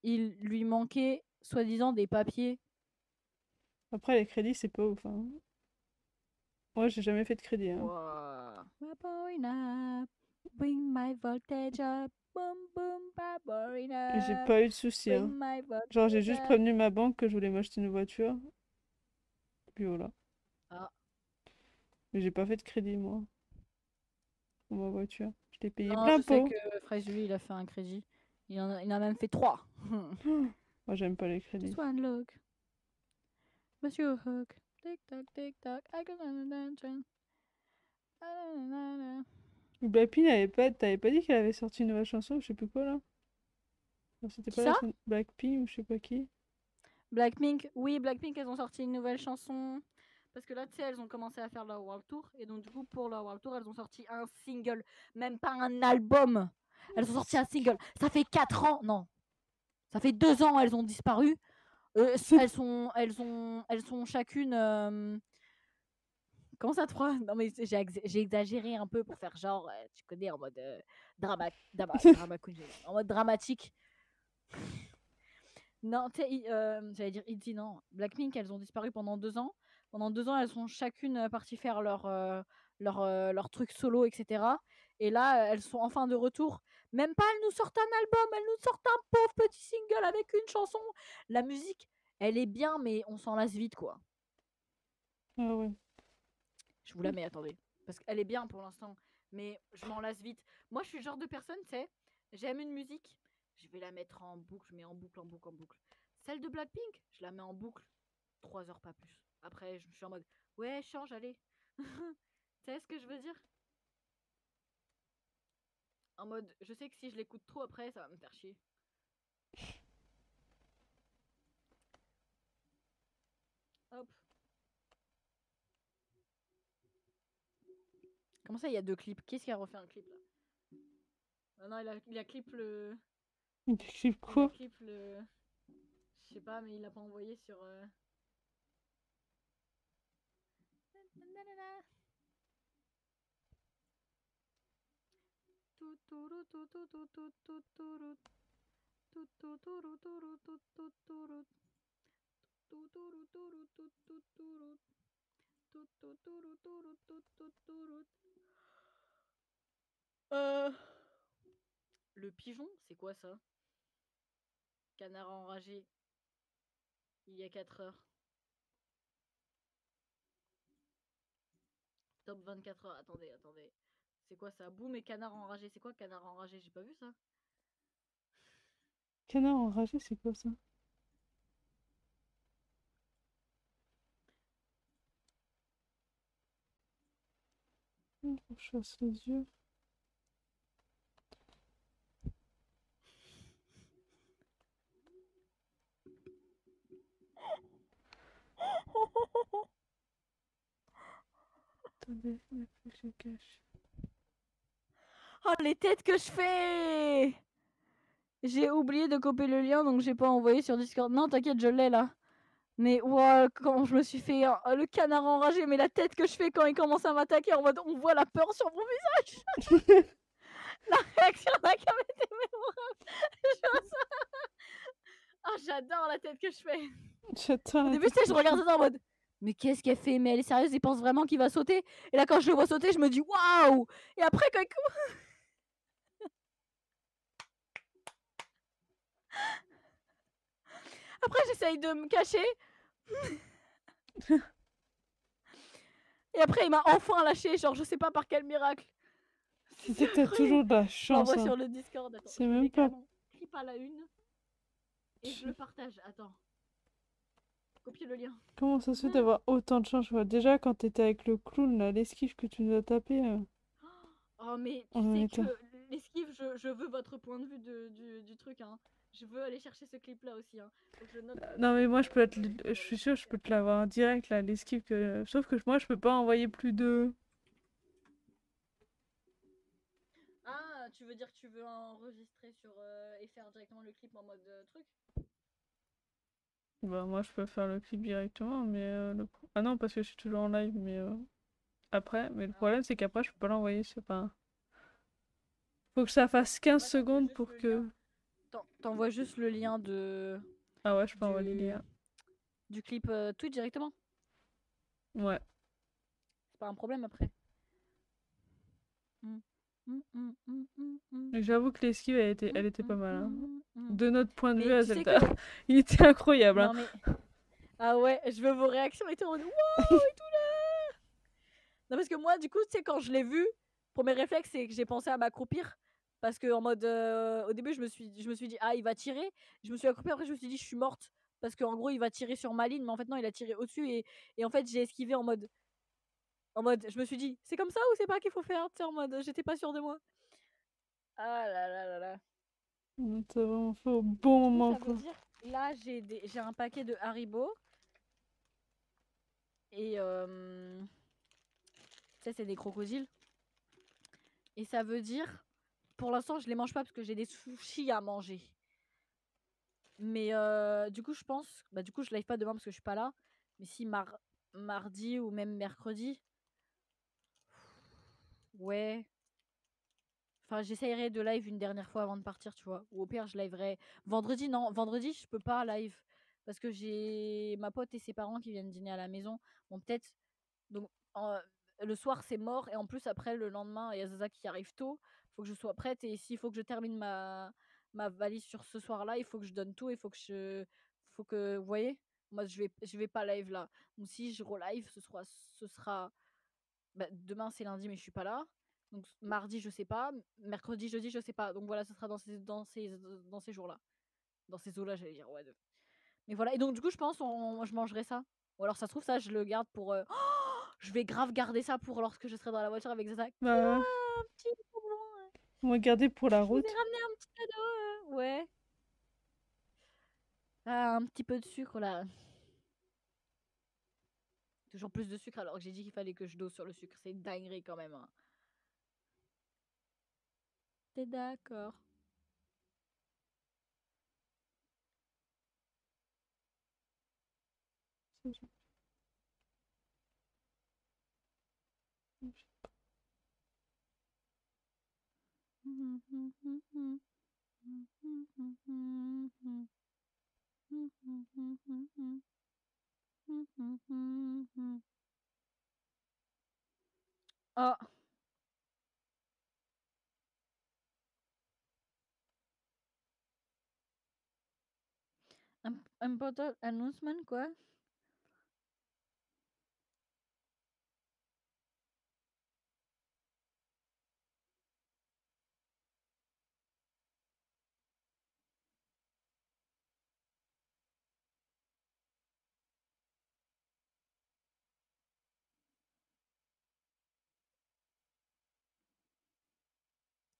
il lui manquait soi-disant des papiers. Après, les crédits, c'est pas ouf, hein. Moi, j'ai jamais fait de crédit, hein. Wow. Bring my voltage up. Boom, boom, Et j'ai up. pas eu de soucis, Bring hein. my Genre, j'ai voltage juste up. prévenu ma banque que je voulais m'acheter une voiture. Puis voilà. Ah. Mais j'ai pas fait de crédit, moi, pour ma voiture. Je l'ai payé Non, plein je sais pot. que Fraise, lui, il a fait un crédit. Il en a même fait 3. Moi, j'aime pas les crédits. Just one look. Monsieur Hook. Tic tac, tic tac. I got an attention. Blackpink t'avais pas dit qu'elle avait sorti une nouvelle chanson ou je sais plus quoi, là? Non, c'était Qui pas la ça? semaine... Blackpink ou je sais pas qui. Blackpink. Oui, Blackpink, elles ont sorti une nouvelle chanson. Parce que là, tu sais, elles ont commencé à faire leur World Tour. Et donc, du coup, pour leur World Tour, elles ont sorti un single. Même pas un album. Elles ont sorti un single. Ça fait 4 ans. Non. Ça fait 2 ans, elles ont disparu. Elles sont chacune. Comment ça, 3? Non, mais j'ai exagéré un peu pour faire genre, tu connais, en mode drama queen, en mode dramatique. Non, tu sais, j'allais dire Itzy, non. Blackpink, elles ont disparu pendant 2 ans. Pendant 2 ans, elles sont chacune parties faire leur truc solo, etc. Et là, elles sont enfin de retour. Même pas, elles nous sortent un album, elles nous sortent un pauvre petit single avec une chanson. La musique, elle est bien, mais on s'en lasse vite, quoi. Ah ouais. Je vous la mets, attendez. Parce qu'elle est bien pour l'instant, mais je m'en lasse vite. Moi, je suis le genre de personne, tu sais, j'aime une musique, je vais la mettre en boucle, je mets en boucle, en boucle, en boucle. Celle de Blackpink, je la mets en boucle 3 heures, pas plus. Après, je suis en mode, ouais, change, allez. Tu sais ce que je veux dire? En mode, je sais que si je l'écoute trop après, ça va me faire chier. Hop. Comment ça, il y a 2 clips? Qu'est-ce qui a refait un clip là? Non, il a clip le. Il écrit Il a quoi? clip le. Je sais pas, mais il l'a pas envoyé sur. Le pigeon, c'est quoi ça? Canard enragé, il y a 4 heures. Top 24 heures, attendez, attendez. C'est quoi ça? Boum et canard enragé. C'est quoi canard enragé? J'ai pas vu ça. Canard enragé, c'est quoi ça? Je chasse les yeux. Attendez, il faut que je cache. Oh, les têtes que je fais! J'ai oublié de copier le lien, donc j'ai pas envoyé sur Discord. Non, t'inquiète, je l'ai là. Mais wow, comment je me suis fait le canard enragé, mais la tête que je fais quand il commence à m'attaquer en mode on voit la peur sur mon visage. La réaction d'un cam était mémorable. Ah, j'adore la tête que je fais. J'attends. Au début, tu sais, je regardais ça en mode mais qu'est-ce qu'elle fait? Mais elle est sérieuse, il pense vraiment qu'il va sauter. Et là, quand je le vois sauter, je me dis waouh! Et après, quand il après, j'essaye de me cacher. Et après, il m'a enfin lâché, genre, je sais pas par quel miracle. Tu sais que t'as toujours de la chance. J'envoie Hein. sur le Discord. Attends, C'est je même mets pas. carrément clip à la une. Et je le partage. Attends. Copier le lien. Comment ça se fait d'avoir autant de chance? Déjà, quand t'étais avec le clown, là, l'esquive que tu nous as tapé. Oh, mais tu On en sais était. que l'esquive, je veux votre point de vue du truc. Hein. Je veux aller chercher ce clip là aussi. Hein. Faut que je note. Non, mais moi, je peux je suis sûre, je peux te l'avoir en direct, là, l'esquive que. Sauf que moi, je peux pas envoyer plus de. Ah, tu veux dire que tu veux enregistrer sur et faire directement le clip en mode truc? Bah, moi, je peux faire le clip directement, mais. Ah non, parce que je suis toujours en live, mais. Après, mais le problème, c'est qu'après, je peux pas l'envoyer, c'est pas. Faut que ça fasse 15 secondes pour que. T'envoies juste le lien de. Ah ouais, je peux envoyer les liens. Du clip Twitch directement. Ouais. C'est pas un problème après. Mais j'avoue que l'esquive, elle était pas mal. Hein. De notre point de vue, Mais à tu sais Zelda. Il était incroyable. Hein. Non mais. Ah ouais, je veux vos réactions et tout en mode wow et tout là. Non parce que moi du coup, tu sais, quand je l'ai vu, premier réflexe c'est que j'ai pensé à m'accroupir. Parce que en mode au début je me suis dit ah il va tirer. Je me suis accroupie, après je me suis dit je suis morte. Parce qu'en gros il va tirer sur ma ligne, mais en fait non il a tiré au-dessus et en fait j'ai esquivé en mode. Je me suis dit c'est comme ça ou c'est pas qu'il faut faire, tu sais, en mode j'étais pas sûre de moi. Ah là là là là. T'as vraiment fait au bon moment Ça quoi. veut dire là j'ai un paquet de Haribo. Et ça c'est des crocodiles. Et ça veut dire, pour l'instant je les mange pas parce que j'ai des sushis à manger. Mais du coup je pense, bah du coup je live pas demain parce que je suis pas là. Mais si mardi ou même mercredi, ouais. Enfin j'essayerai de live une dernière fois avant de partir, tu vois. Ou au pire je liverai vendredi. Non, vendredi je peux pas live parce que j'ai ma pote et ses parents qui viennent dîner à la maison. Bon peut-être donc le soir c'est mort et en plus après le lendemain il y a Zaza qui arrive tôt, faut que je sois prête et s'il faut que je termine ma valise sur ce soir-là, il faut que je donne tout, il faut que vous voyez, moi je vais pas live là. Donc si je relive ce sera bah, demain c'est lundi mais je suis pas là. Donc mardi je sais pas, mercredi, jeudi je sais pas. Donc voilà, ce sera dans ces jours-là. Dans ces eaux-là, j'allais dire ouais. Mais voilà, et donc du coup je pense je mangerai ça. Ou alors ça se trouve ça je le garde pour je vais grave garder ça pour lorsque je serai dans la voiture avec Zaza. Bah, Un petit bonbon. on va garder pour la Je vous ai route. ramené un petit cadeau. Ouais. Ah, un petit peu de sucre là. Toujours plus de sucre alors que j'ai dit qu'il fallait que je dose sur le sucre. C'est une dinguerie quand même. Hein. T'es d'accord? Oh, important announcement quoi?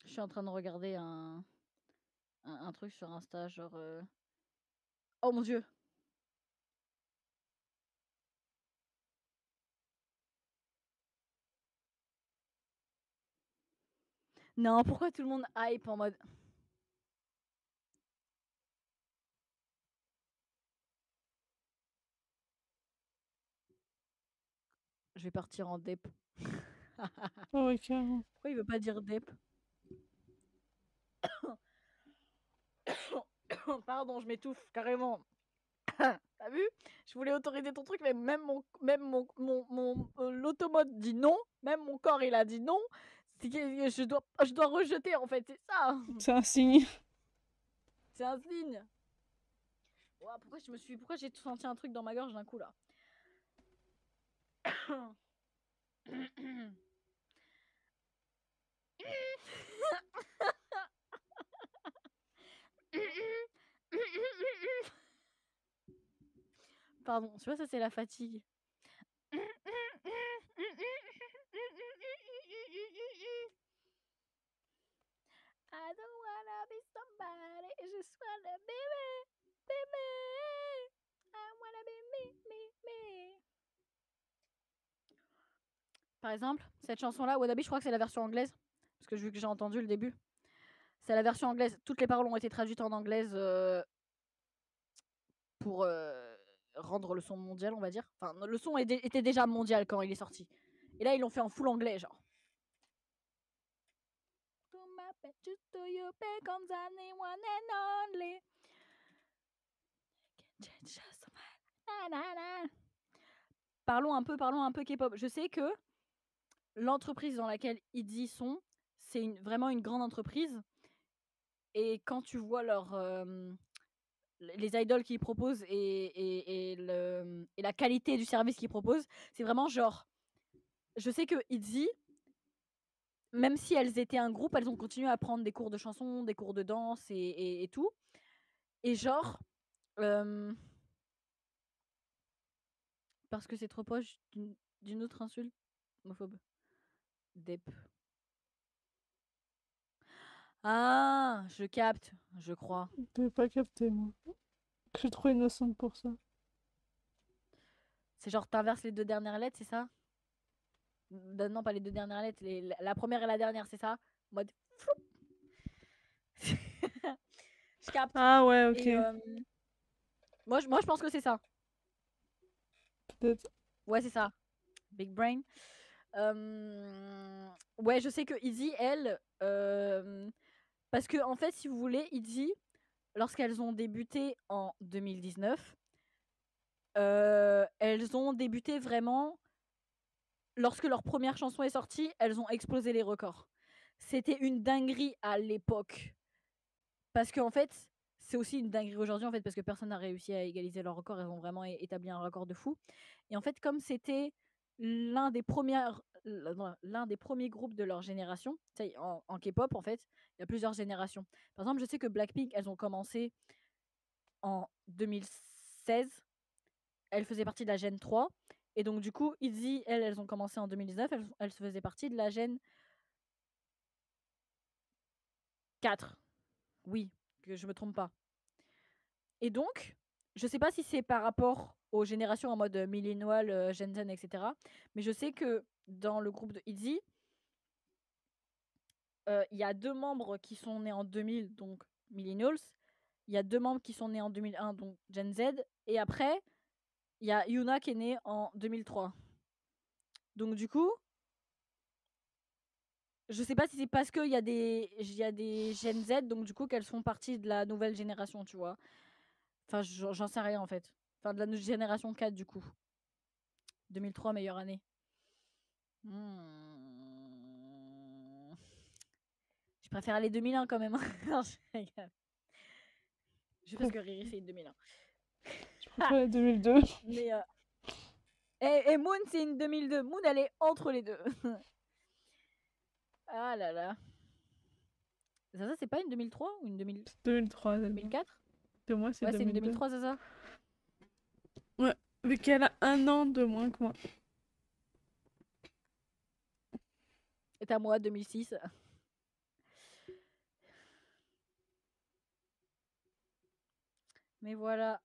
Je suis en train de regarder un truc sur Insta, genre. Oh mon dieu! Non, pourquoi tout le monde hype en mode. Je vais partir en dep. Ah ouais, carrément. Pourquoi il veut pas dire dep? Pardon, je m'étouffe carrément. T'as vu? Je voulais autoriser ton truc, mais l'automode dit non. Même mon corps, il a dit non. Je dois rejeter, en fait, c'est ça. C'est un signe. C'est un signe. Ouah, pourquoi j'ai senti un truc dans ma gorge d'un coup, là? Pardon, tu vois, ça, c'est la fatigue. I don't wanna be somebody, I just wanna be me. I wanna be me. Par exemple, cette chanson-là, Wannabe, je crois que c'est la version anglaise. Parce que vu que j'ai entendu le début. C'est la version anglaise. Toutes les paroles ont été traduites en anglaise pour rendre le son mondial, on va dire. Enfin, le son était déjà mondial quand il est sorti. Et là, ils l'ont fait en full anglais, genre. Parlons un peu K-pop. Je sais que l'entreprise dans laquelle ITZY sont, c'est vraiment une grande entreprise. Et quand tu vois les idoles qu'ils proposent et la qualité du service qu'ils proposent, c'est vraiment genre. Je sais que ITZY, même si elles étaient un groupe, elles ont continué à prendre des cours de chanson, des cours de danse et tout. Et genre. Parce que c'est trop proche d'une autre insulte homophobe. Dep. Ah, je capte, je crois. Je n'ai pas capté, moi. Je suis trop innocente pour ça. C'est genre t'inverses les deux dernières lettres, c'est ça? Non, pas les deux dernières lettres, la première et la dernière, c'est ça? En mode flou. Je capte. Ah ouais, ok. Et moi, je pense que c'est ça. Peut-être. Ouais, c'est ça. Big brain. Ouais, je sais que Izzy, elle. Parce que, en fait, si vous voulez, Izzy, lorsqu'elles ont débuté en 2019, elles ont débuté vraiment. Lorsque leur première chanson est sortie, elles ont explosé les records. C'était une dinguerie à l'époque. Parce qu'en fait, c'est aussi une dinguerie aujourd'hui, en fait, parce que personne n'a réussi à égaliser leur record. Elles ont vraiment établi un record de fou. Et en fait, comme c'était l'un des premiers groupes de leur génération, en K-pop, en fait, il y a plusieurs générations. Par exemple, je sais que Blackpink, elles ont commencé en 2016. Elles faisaient partie de la Gen 3. Et donc, du coup, ITZY, elles ont commencé en 2019. Elles faisaient partie de la Gen 4. Oui, que je me trompe pas. Et donc, je sais pas si c'est par rapport aux générations en mode millénial, Gen Z, etc. Mais je sais que dans le groupe de ITZY, il y a 2 membres qui sont nés en 2000, donc millennials. Il y a 2 membres qui sont nés en 2001, donc Gen Z. Et après, il y a Yuna qui est née en 2003. Donc du coup, je sais pas si c'est parce qu'il y a des Gen Z, donc du coup qu'elles font partie de la nouvelle génération, tu vois. Enfin, j'en sais rien en fait. Enfin, de la génération 4 du coup. 2003, meilleure année. Je préfère aller 2001 quand même. Non, je rigole. Juste parce que Riri c'est une 2001. Je préfère les 2002. Mais et Moon c'est une 2002. Moon elle est entre les deux. Ah là là. Ça c'est pas une 2003 ou une 2003, tellement. 2004? De moi, c'est Ouais, c'est une 2002. 2003, c'est ça. Ouais, vu qu'elle a 1 an de moins que moi. Et à moi 2006. Mais voilà.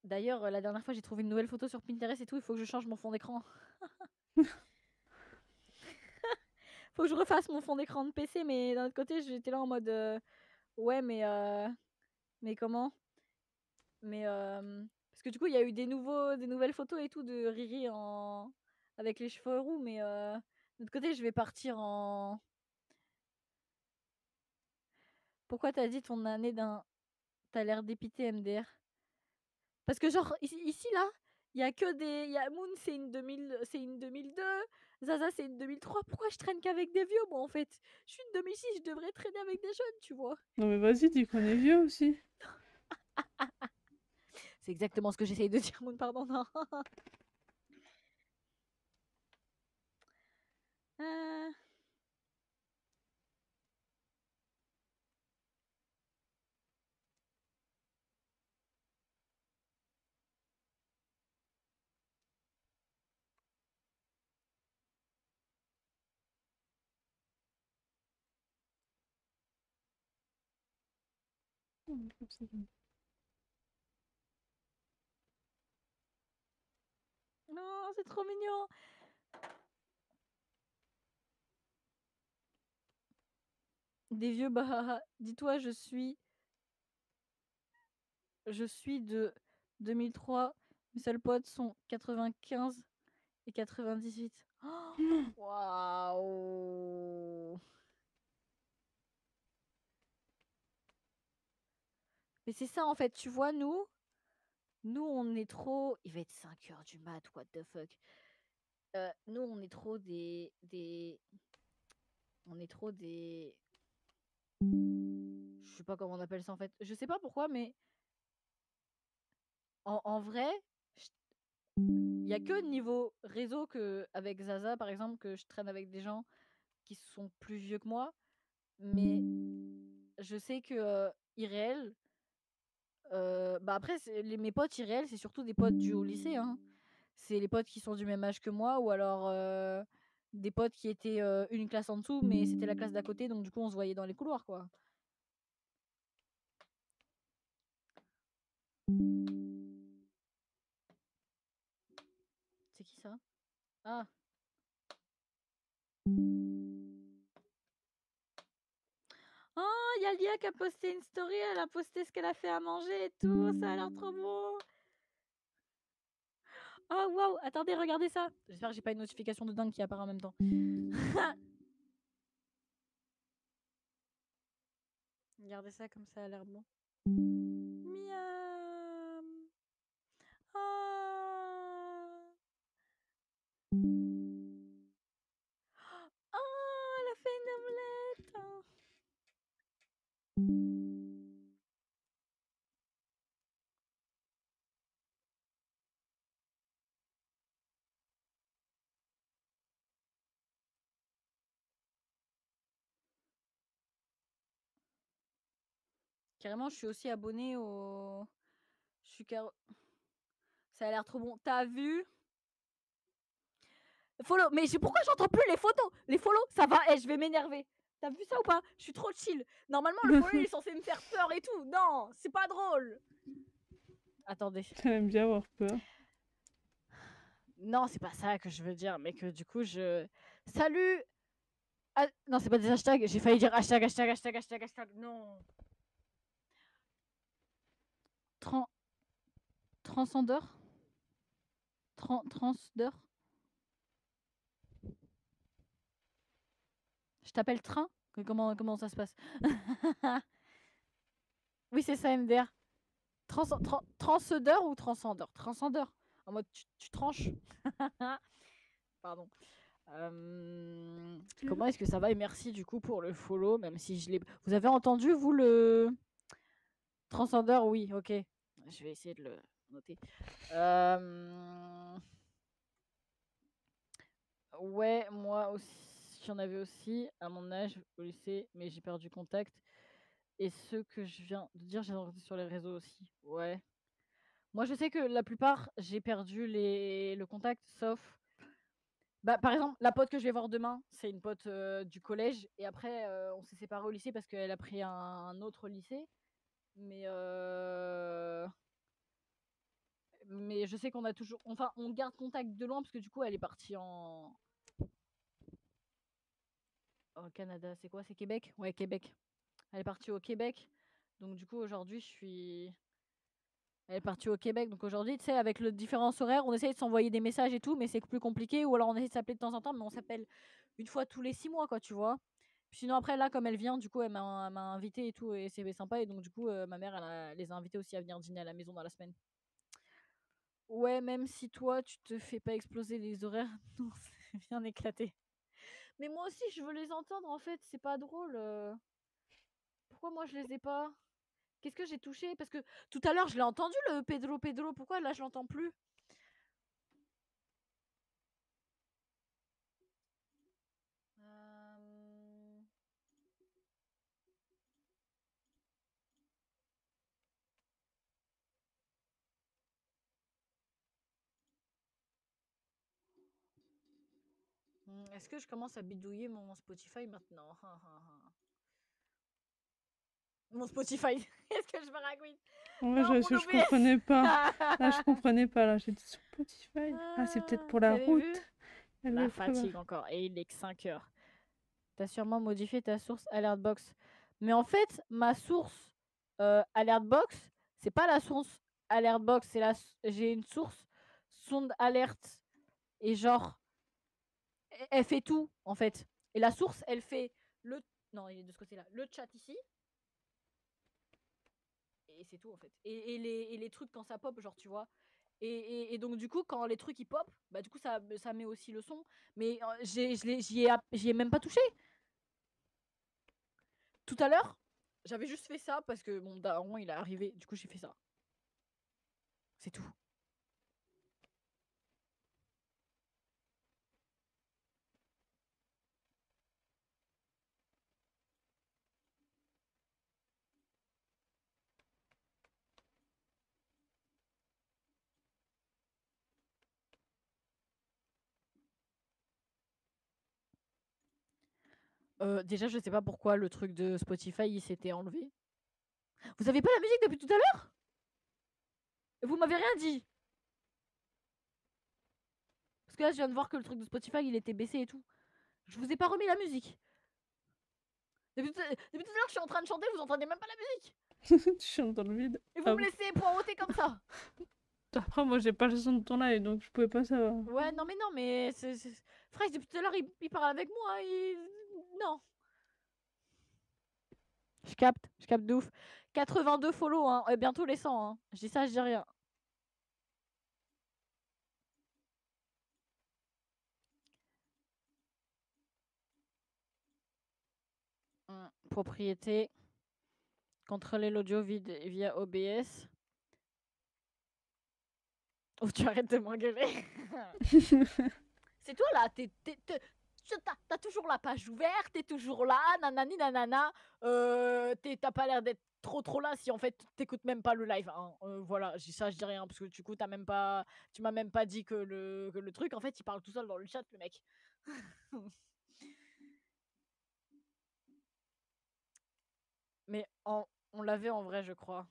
D'ailleurs, la dernière fois, j'ai trouvé une nouvelle photo sur Pinterest et tout. Il faut que je change mon fond d'écran. faut que je refasse mon fond d'écran de PC, mais d'un autre côté, j'étais là en mode ouais, mais comment? Mais parce que du coup, il y a eu des nouvelles photos et tout de Riri avec les cheveux roux, mais d'un autre côté, je vais partir en. Pourquoi t'as dit ton année d'un. T'as l'air dépité, MDR? Parce que genre ici là, il y a que des. Il y a Moon, c'est une 2002. Zaza, c'est une 2003. Pourquoi je traîne qu'avec des vieux, moi en fait? Je suis une 2006, je devrais traîner avec des jeunes, tu vois. Non mais vas-y, dis qu'on est vieux aussi. C'est exactement ce que j'essaye de dire, Moon, pardon. Non. Euh, Non, c'est trop mignon. Des vieux bah dis-toi, je suis de 2003. Mes seuls potes sont 95 et 98. Waouh. Mais c'est ça en fait, tu vois, nous on est trop. Il va être 5 heures du mat, what the fuck. Nous on est trop des. On est trop des. Je sais pas comment on appelle ça en fait. Je sais pas pourquoi, mais en vrai, il y a que niveau réseau que avec Zaza par exemple que je traîne avec des gens qui sont plus vieux que moi, mais je sais que IRL, bah après mes potes IRL, c'est surtout des potes du au lycée, hein. C'est les potes qui sont du même âge que moi ou alors des potes qui étaient une classe en dessous, mais c'était la classe d'à côté, donc du coup on se voyait dans les couloirs, quoi. C'est qui ça? Ah. Oh, il y a Lia qui a posté une story, elle a posté ce qu'elle a fait à manger et tout, ça a l'air trop beau. Oh waouh, attendez, regardez ça. J'espère que j'ai pas une notification de dingue qui apparaît en même temps. Regardez ça comme ça a l'air bon. Miam. Ah. Oh, elle a fait une omelette. Carrément, je suis aussi abonnée au. Je suis Ça a l'air trop bon. T'as vu? Follow. Mais pourquoi j'entends plus les photos? Les follow, ça va. Je vais m'énerver. T'as vu ça ou pas? Je suis trop chill. Normalement, le follow il est censé me faire peur et tout. Non, c'est pas drôle. Attendez. J'aime bien avoir peur. Non, c'est pas ça que je veux dire, mais que du coup, je. Salut. Ah, non, c'est pas des hashtags. J'ai failli dire hashtag, hashtag, hashtag, hashtag, hashtag. Non. Transcendeur. Transdeur. Je t'appelle Train. Comment ça se passe? Oui, c'est ça, MDR. Transcendeur ou transcendeur? Transcendeur. En mode, tu tranches. Pardon. Comment est-ce que ça va? Et merci du coup pour le follow, même si je l'ai. Vous avez entendu, vous, le transcendeur? Oui, ok. Je vais essayer de le noter. Ouais, moi aussi, j'en avais aussi à mon âge au lycée, mais j'ai perdu contact. Et ce que je viens de dire, j'ai entendu sur les réseaux aussi. Ouais. Moi, je sais que la plupart, j'ai perdu le contact, sauf. Bah, par exemple, la pote que je vais voir demain, c'est une pote du collège. Et après, on s'est séparés au lycée parce qu'elle a pris un autre lycée. Mais, mais je sais qu'on a toujours. Enfin, on garde contact de loin parce que du coup, elle est partie en. Au Canada, c'est quoi? C'est Québec? Ouais, Québec. Elle est partie au Québec. Donc du coup, aujourd'hui, elle est partie au Québec. Donc aujourd'hui, tu sais, avec le différence horaire, on essaye de s'envoyer des messages et tout, mais c'est plus compliqué. Ou alors on essaie de s'appeler de temps en temps, mais on s'appelle une fois tous les 6 mois, quoi, tu vois. Puis sinon, après, là, comme elle vient, du coup, elle m'a invité et tout, et c'est sympa. Et donc, du coup, ma mère, les a invités aussi à venir dîner à la maison dans la semaine. Ouais, même si toi, tu te fais pas exploser les horaires, non, c'est bien éclaté. Mais moi aussi, je veux les entendre, en fait, c'est pas drôle. Pourquoi moi, je les ai pas? Qu'est-ce que j'ai touché? Parce que tout à l'heure, je l'ai entendu, le Pedro Pedro. Pourquoi là, je l'entends plus? Euh... Est-ce que je commence à bidouiller mon Spotify maintenant? Mon Spotify. Est-ce que je me raconte? Ouais, Non, mon je comprenais pas. Là, je OBS. comprenais pas. Là, j'ai dit Spotify. Ah, c'est peut-être pour Vous la avez vu? route. Elle La le prépare. fatigue encore. Et il est que 5 heures. T'as sûrement modifié ta source Alertbox. Mais en fait, ma source Alertbox, c'est pas la source Alertbox, j'ai une source Sound Alert. Et genre, elle fait tout, en fait. Et la source, elle fait le... Non, il est de ce côté-là. Le chat ici. Et c'est tout, en fait. Et les trucs quand ça pop, genre, tu vois. Et donc, du coup, quand les trucs, ils pop, bah, du coup, ça met aussi le son. Mais j'y ai même pas touché. Tout à l'heure, j'avais juste fait ça parce que mon daron, il est arrivé. Du coup, j'ai fait ça. C'est tout. Déjà, je sais pas pourquoi le truc de Spotify, il s'était enlevé. Vous avez pas la musique depuis tout à l'heure? Vous m'avez rien dit. Parce que là, je viens de voir que le truc de Spotify, il était baissé et tout. Je vous ai pas remis la musique. Depuis tout à l'heure, je suis en train de chanter, vous entendez même pas la musique. Tu chantes dans le vide. Et vous Ah me bon. laissez poireauter comme ça. Après, moi, j'ai pas le son de ton live, donc je pouvais pas savoir. Ouais, non, mais non, mais. Fresh, depuis tout à l'heure, il parle avec moi. Non. Je capte de ouf. 82 follow, hein. Et bientôt les 100, hein. Je dis ça, je dis rien. Propriété. Contrôler l'audio via OBS. Oh, tu arrêtes de m'engueuler. C'est toi là, t'as toujours la page ouverte, t'es toujours là, nanani nanana. T'as pas l'air d'être trop là si en fait t'écoutes même pas le live. Hein. Voilà, ça je dis rien parce que du coup tu m'as même pas dit que le truc en fait il parle tout seul dans le chat le mec. Mais on l'avait en vrai je crois.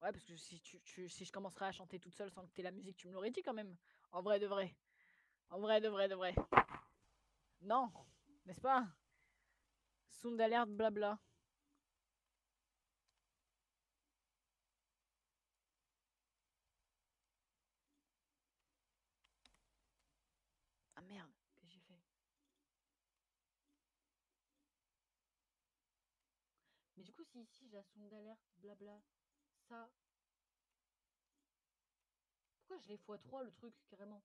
Ouais parce que si je commencerais à chanter toute seule sans que t'aies la musique tu me l'aurais dit quand même. En vrai de vrai. En vrai de vrai de vrai. Non, n'est-ce pas? Sound alert blabla. Ah merde, que j'ai fait. Mais du coup, si ici j'ai la sonde d'alerte, blabla, ça. Pourquoi je l'ai x3 le truc, carrément?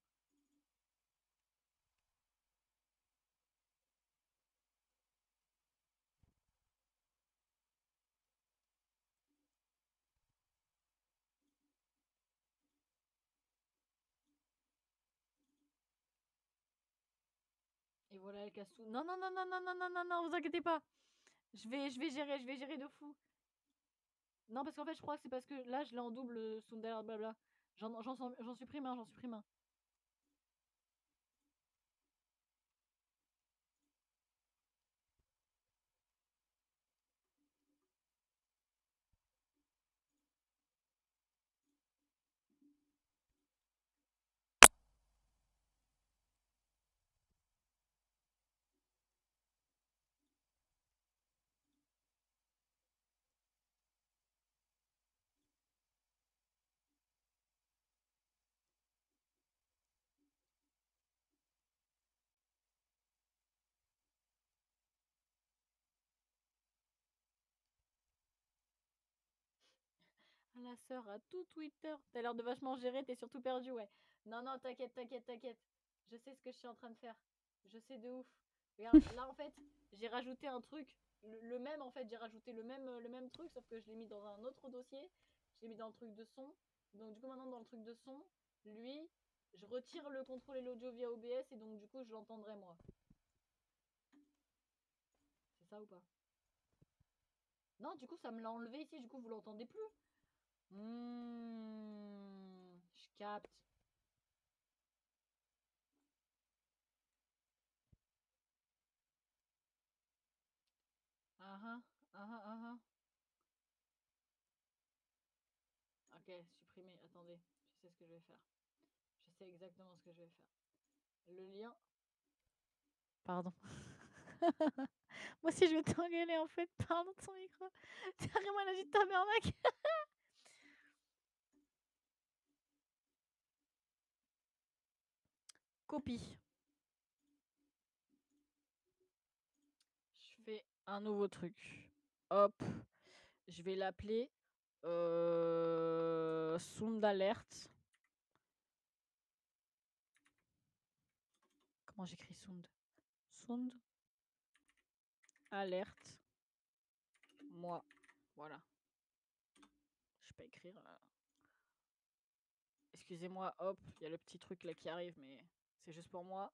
Et voilà, elle casse tout. Non, non, non, non, non, non, non, non, non, vous inquiétez pas. Je vais gérer de fou. Non, parce qu'en fait, je crois que c'est parce que là, je l'ai en double, sonde d'alerte, blabla. J'en supprime un, j'en supprime un. La sœur a tout Twitter. T'as l'air de vachement gérer, t'es surtout perdu, ouais. Non, non, t'inquiète, t'inquiète, t'inquiète. Je sais ce que je suis en train de faire. Je sais de ouf. Regarde, là en fait, j'ai rajouté un truc. Le même en fait, j'ai rajouté le même truc, sauf que je l'ai mis dans un autre dossier. Je l'ai mis dans le truc de son. Donc du coup maintenant dans le truc de son, lui, je retire le contrôle et l'audio via OBS et donc du coup je l'entendrai moi. C'est ça ou pas? Non, du coup ça me l'a enlevé ici, du coup vous l'entendez plus. Je capte. Ah ah, ah ah, ah. Ok, supprimer. Attendez, je sais ce que je vais faire. Je sais exactement ce que je vais faire. Le lien. Pardon. Moi aussi, je vais t'engueuler en fait. Pardon de son micro. C'est vraiment la de tabernacle. Copie. Je fais un nouveau truc. Hop. Je vais l'appeler Sound Alert. Comment j'écris Sound? Sound Alert. Moi. Voilà. Je peux écrire. Excusez-moi, hop, il y a le petit truc là qui arrive, mais c'est juste pour moi.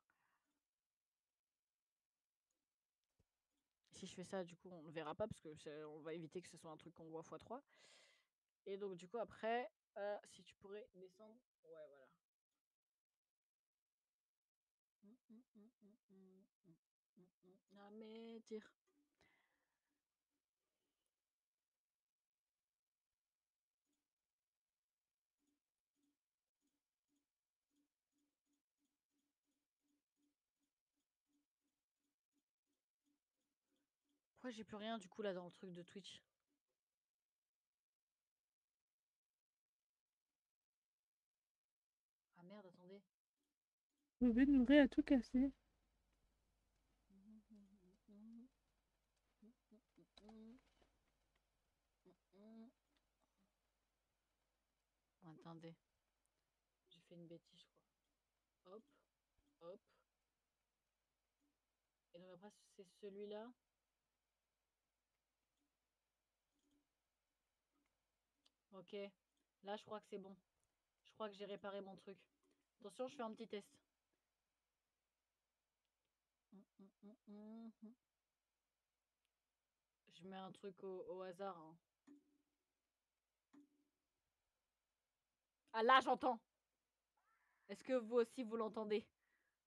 Si je fais ça, du coup, on ne verra pas parce que on va éviter que ce soit un truc qu'on voit x3. Et donc, du coup, après, si tu pourrais descendre. Ouais, voilà. Ah, mais tire. Pourquoi j'ai plus rien du coup là dans le truc de Twitch? Ah merde, attendez. Vous pouvez demander à tout casser. Attendez. J'ai fait une bêtise, je crois. Hop, hop. Et donc après, c'est celui-là. Ok. Là, je crois que c'est bon. Je crois que j'ai réparé mon truc. Attention, je fais un petit test. Je mets un truc au hasard. Hein. Ah là, j'entends. Est-ce que vous aussi, vous l'entendez?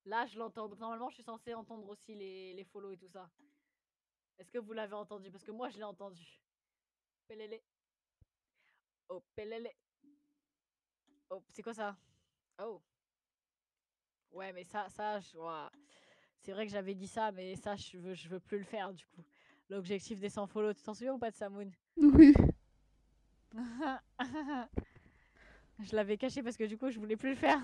Là, je l'entends. Normalement, je suis censée entendre aussi les follow et tout ça. Est-ce que vous l'avez entendu? Parce que moi, je l'ai entendu. Pelele. Oh, pelele. Oh, c'est quoi ça? Oh. Ouais, mais ça, c'est vrai que j'avais dit ça, mais ça, je veux plus le faire, du coup. L'objectif des 100 follow, tu t'en souviens ou pas de Samoun? Oui. Je l'avais caché parce que du coup, je voulais plus le faire.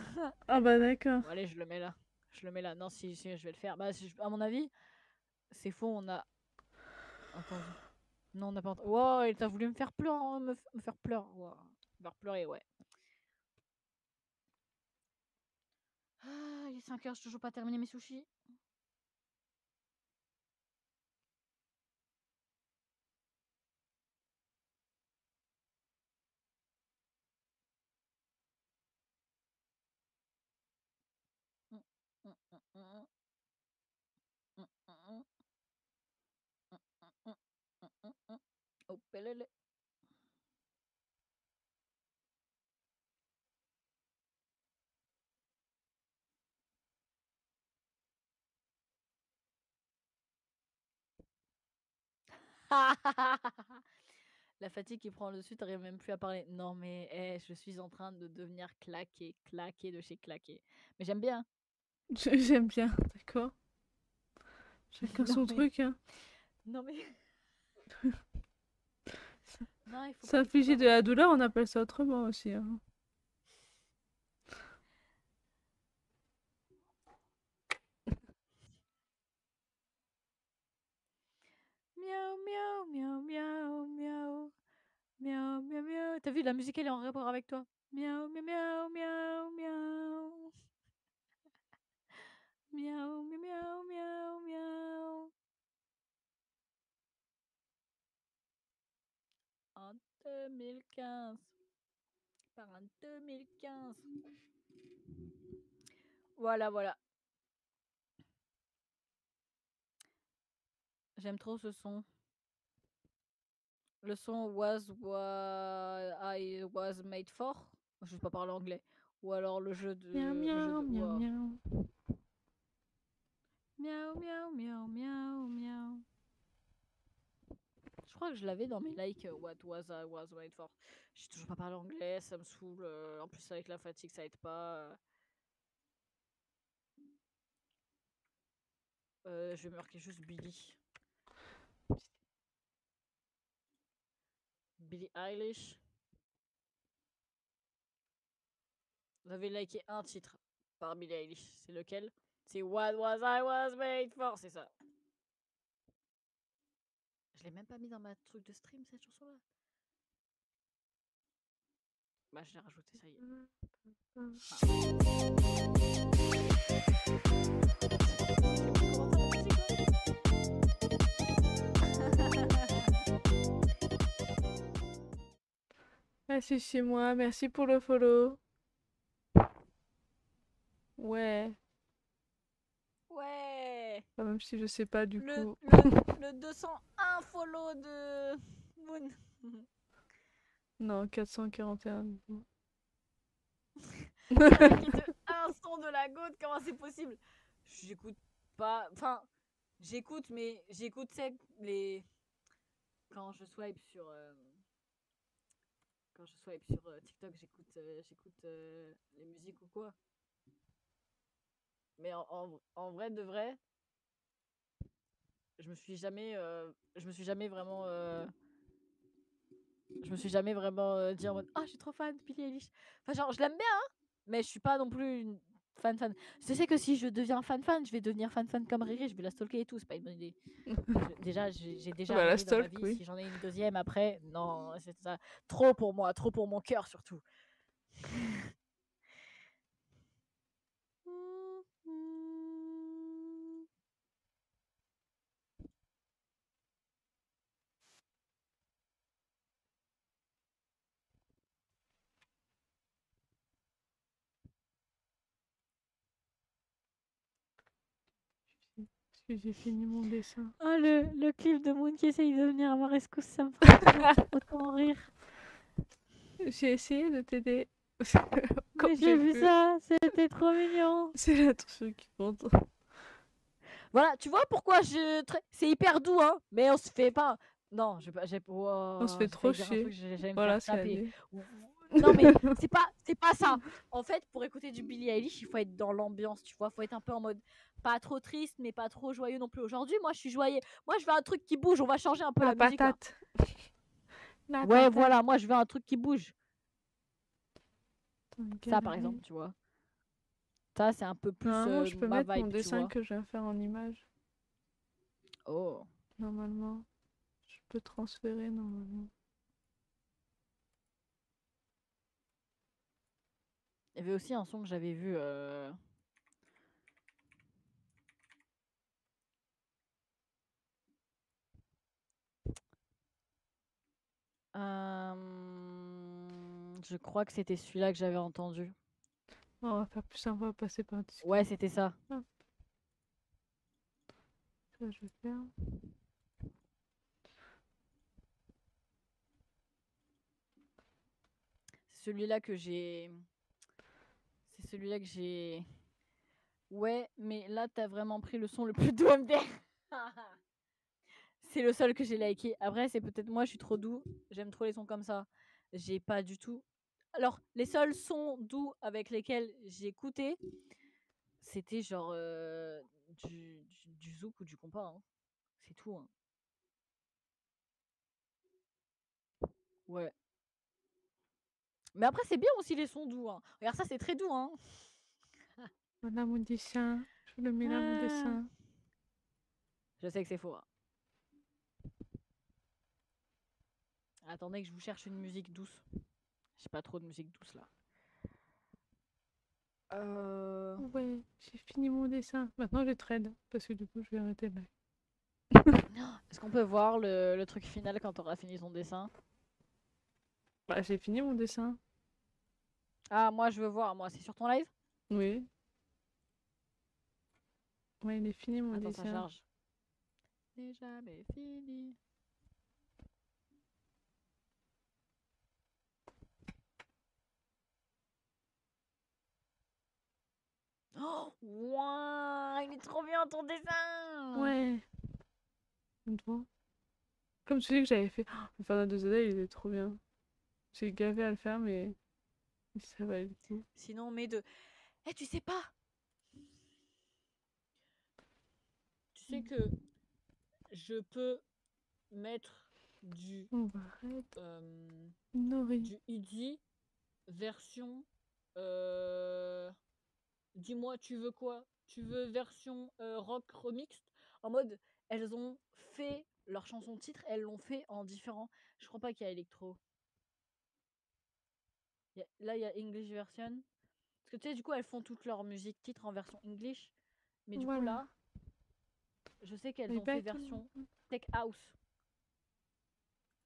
Ah bah d'accord. Bon, allez, je le mets là. Je le mets là. Non, si je vais le faire. Bah, à mon avis, c'est faux, on a entendu. Non, on n'a pas entendu. Wow, il t'a voulu me faire pleurer, hein, me faire pleurer. Wow. Me faire pleurer, ouais. Ah, il est 5h, j'ai toujours pas terminé mes sushis. Oh, pelele. La fatigue qui prend le dessus, t'arrives même plus à parler. Non, mais je suis en train de devenir claqué de chez claqué. Mais j'aime bien. J'aime bien, d'accord. Chacun Non, son mais. truc, hein. Non, mais. Non, il faut pas S'infliger de la mentir. douleur, on appelle ça autrement aussi. Hein. Miaou, miaou, miaou, miaou, miaou. Miaou, miaou, miaou. T'as vu, la musique, elle est en rapport avec toi. Miaou, miaou, miaou, miaou, miaou. Miaou, miaou, miaou, miaou, miaou. En 2015. Par en 2015. Voilà, voilà. J'aime trop ce son. Le son was what I was made for. Je sais pas parler anglais. Ou alors le jeu de. Miaou, Le jeu de. miaou, miaou, Wow. miaou. Miaou, miaou, miaou, miaou, miaou. Je crois que je l'avais dans mes likes what was I was made for. J'ai toujours pas parlé anglais, ça me saoule. En plus, avec la fatigue, ça aide pas. Je vais marquer juste Billy. Billie Eilish. Vous avez liké un titre par Billie Eilish. C'est lequel? C'est What Was I Was Made For. C'est ça. Je l'ai même pas mis dans ma truc de stream, cette chanson-là. Bah, je l'ai rajouté, ça y est. Ah, c'est chez moi. Merci pour le follow. Ouais. Ouais. Enfin, même si je sais pas du coup. Le 201 follow de Moon. Non, 441. Qui te un son de la goutte, comment c'est possible? J'écoute pas. Enfin, j'écoute, mais j'écoute les. Quand je swipe sur. Quand je swipe sur TikTok, j'écoute les musiques ou quoi. Mais en vrai de vrai, je me suis jamais vraiment dit en mode ah, je suis trop fan de Billie Eilish. Enfin, genre, je l'aime bien, hein, mais je suis pas non plus une fan. Je sais que si je deviens fan, je vais devenir fan comme Riri, je vais la stalker et tout, c'est pas une bonne idée. J'ai déjà Bah, la Riri dans ma stalk, vie, oui. si j'en ai une deuxième après, non, c'est ça. Trop pour moi, trop pour mon cœur surtout. Parce que j'ai fini mon dessin. Oh, le clip de Moon qui essaye de venir à ma rescousse, ça me fera autant rire. J'ai essayé de t'aider. Mais j'ai vu ça, c'était trop mignon. C'est l'attention qui compte. Voilà, tu vois pourquoi c'est hyper doux, hein, mais on se fait pas. Non, On se fait trop chier. J'allais me Voilà faire ce qu'elle a taper. dit. Non, mais c'est pas ça. En fait, pour écouter du Billie Eilish, il faut être dans l'ambiance, tu vois. Faut être un peu en mode pas trop triste, mais pas trop joyeux non plus. Aujourd'hui, moi, je suis joyeux. Moi, je veux un truc qui bouge. On va changer un peu la musique. Là. Patate. Ouais, voilà. Moi, je veux un truc qui bouge. Ça, par Galerie. exemple, tu vois. Ça, c'est un peu plus Normalement, je peux ma mettre mon vibe, tu dessin vois. que je viens faire en image. Oh. Normalement. Je peux transférer, normalement. Il y avait aussi un son que j'avais vu. Je crois que c'était celui-là que j'avais entendu. On va faire plus simple, on va passer par Discord. Ouais, c'était ça. Hop. Ça, je vais faire. C'est celui-là que j'ai. C'est celui-là que j'ai. Ouais, mais là, t'as vraiment pris le son le plus doux MDR. C'est le seul que j'ai liké. Après, c'est peut-être moi, je suis trop doux. J'aime trop les sons comme ça. J'ai pas du tout. Alors, les seuls sons doux avec lesquels j'ai écouté, c'était genre du zouk ou du compas. Hein. C'est tout. Hein. Ouais. Mais après, c'est bien aussi les sons doux. Hein. Regarde, ça, c'est très doux. Hein. Voilà mon dessin. Je le mets là, mon dessin. Je sais que c'est faux. Hein. Attendez que je vous cherche une musique douce. J'ai pas trop de musique douce là. Ouais, j'ai fini mon dessin. Maintenant, je trade parce que du coup, je vais arrêter là. Est-ce qu'on peut voir le truc final quand t'auras fini ton dessin? Bah, j'ai fini mon dessin. Ah, moi je veux voir. Moi, c'est sur ton live? Oui. Ouais, il est fini mon Attends, ça dessin. charge. N'est jamais fini. Oh, ouah, il est trop bien ton dessin! Ouais. Bon. Comme tu sais que j'avais fait le Fernand de Zada, il était trop bien. J'ai gavé à le faire, mais ça va être tout. Sinon, mais de. Eh, tu sais pas! Tu sais que je peux mettre du. On va arrêter. Nori. Du Easy version. Dis-moi, tu veux quoi? Tu veux version rock remixed? En mode, elles ont fait leur chanson titre, elles l'ont fait en différent. Je crois pas qu'il y a électro. Là, il y a English version. Parce que tu sais, du coup, elles font toute leur musique titre en version English. Mais du coup, là, je sais qu'elles ont fait version Tech House.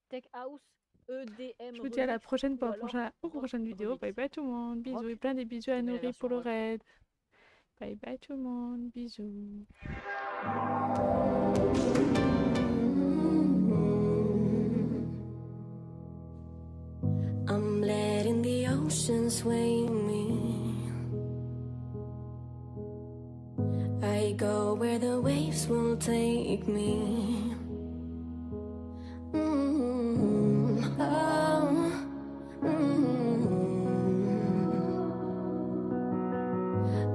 Tech House, EDM. Je vous dis à la prochaine pour la prochaine vidéo. Bye bye tout le monde. Bisous et plein de bisous à Nori pour le raid. Bye bye tout le monde. Bisous. I'm letting the ocean sway me. I go where the waves will take me.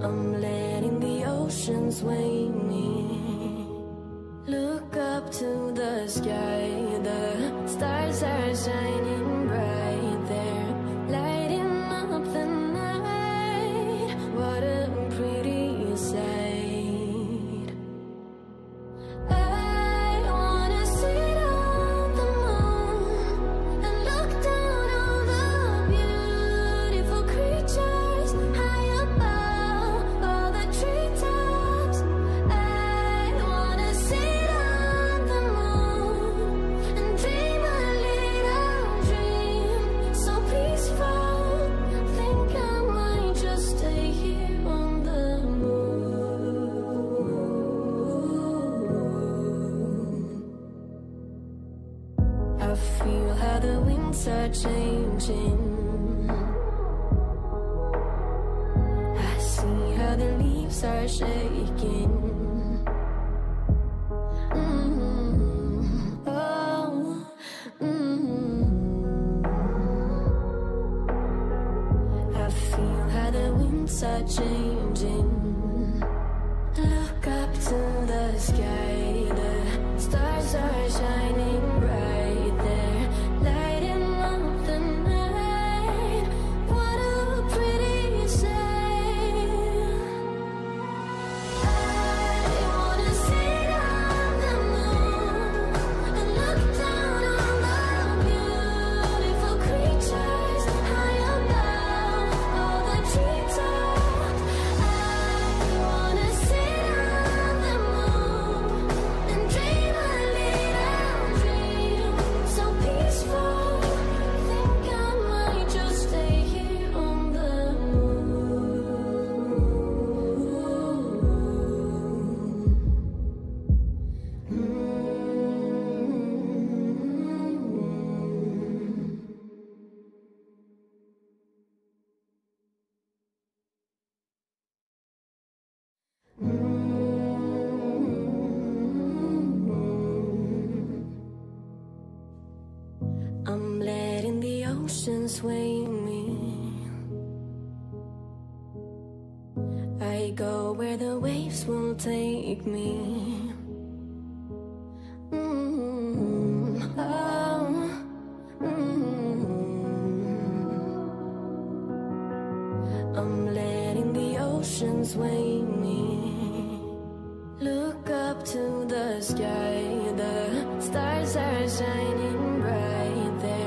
I'm letting the ocean sway me. Look up to the sky, the stars are shining bright there, lighting up the night. What a pretty sight. I wanna sit on the moon and look down on the beautiful creatures high above all the treetops. I wanna sit on the moon and dream a little dream so peaceful. Think I might just stay here on the moon. I feel how the winds are changing. I see how the leaves are shaking. Oh, I feel how the winds are changing. Look up to the sky, the stars are shining bright there, lighting up the night. What a pretty sight. I wanna sit on the moon and look down on the beautiful creatures high above all the treetops. I wanna sit on the moon and dream a little dream so peaceful. Think I might just stay here on the I'm letting the ocean sway me. I go where the waves will take me. I'm letting the ocean sway me. Look up to the sky, the stars are shining bright there.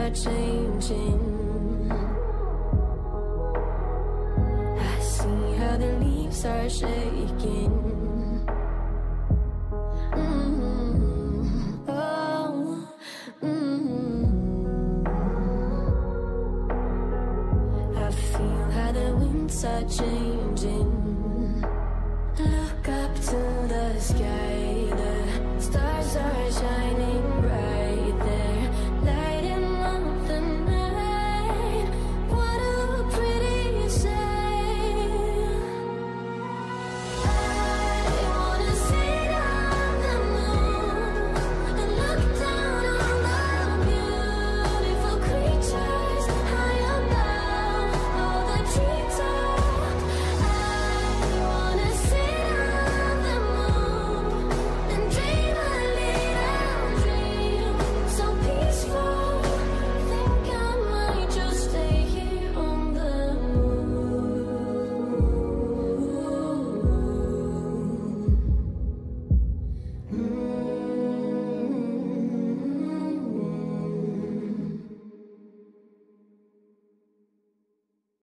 are changing. I see how the leaves are shaking. Oh, I feel how the winds are changing. Look up to the sky, the stars are shining.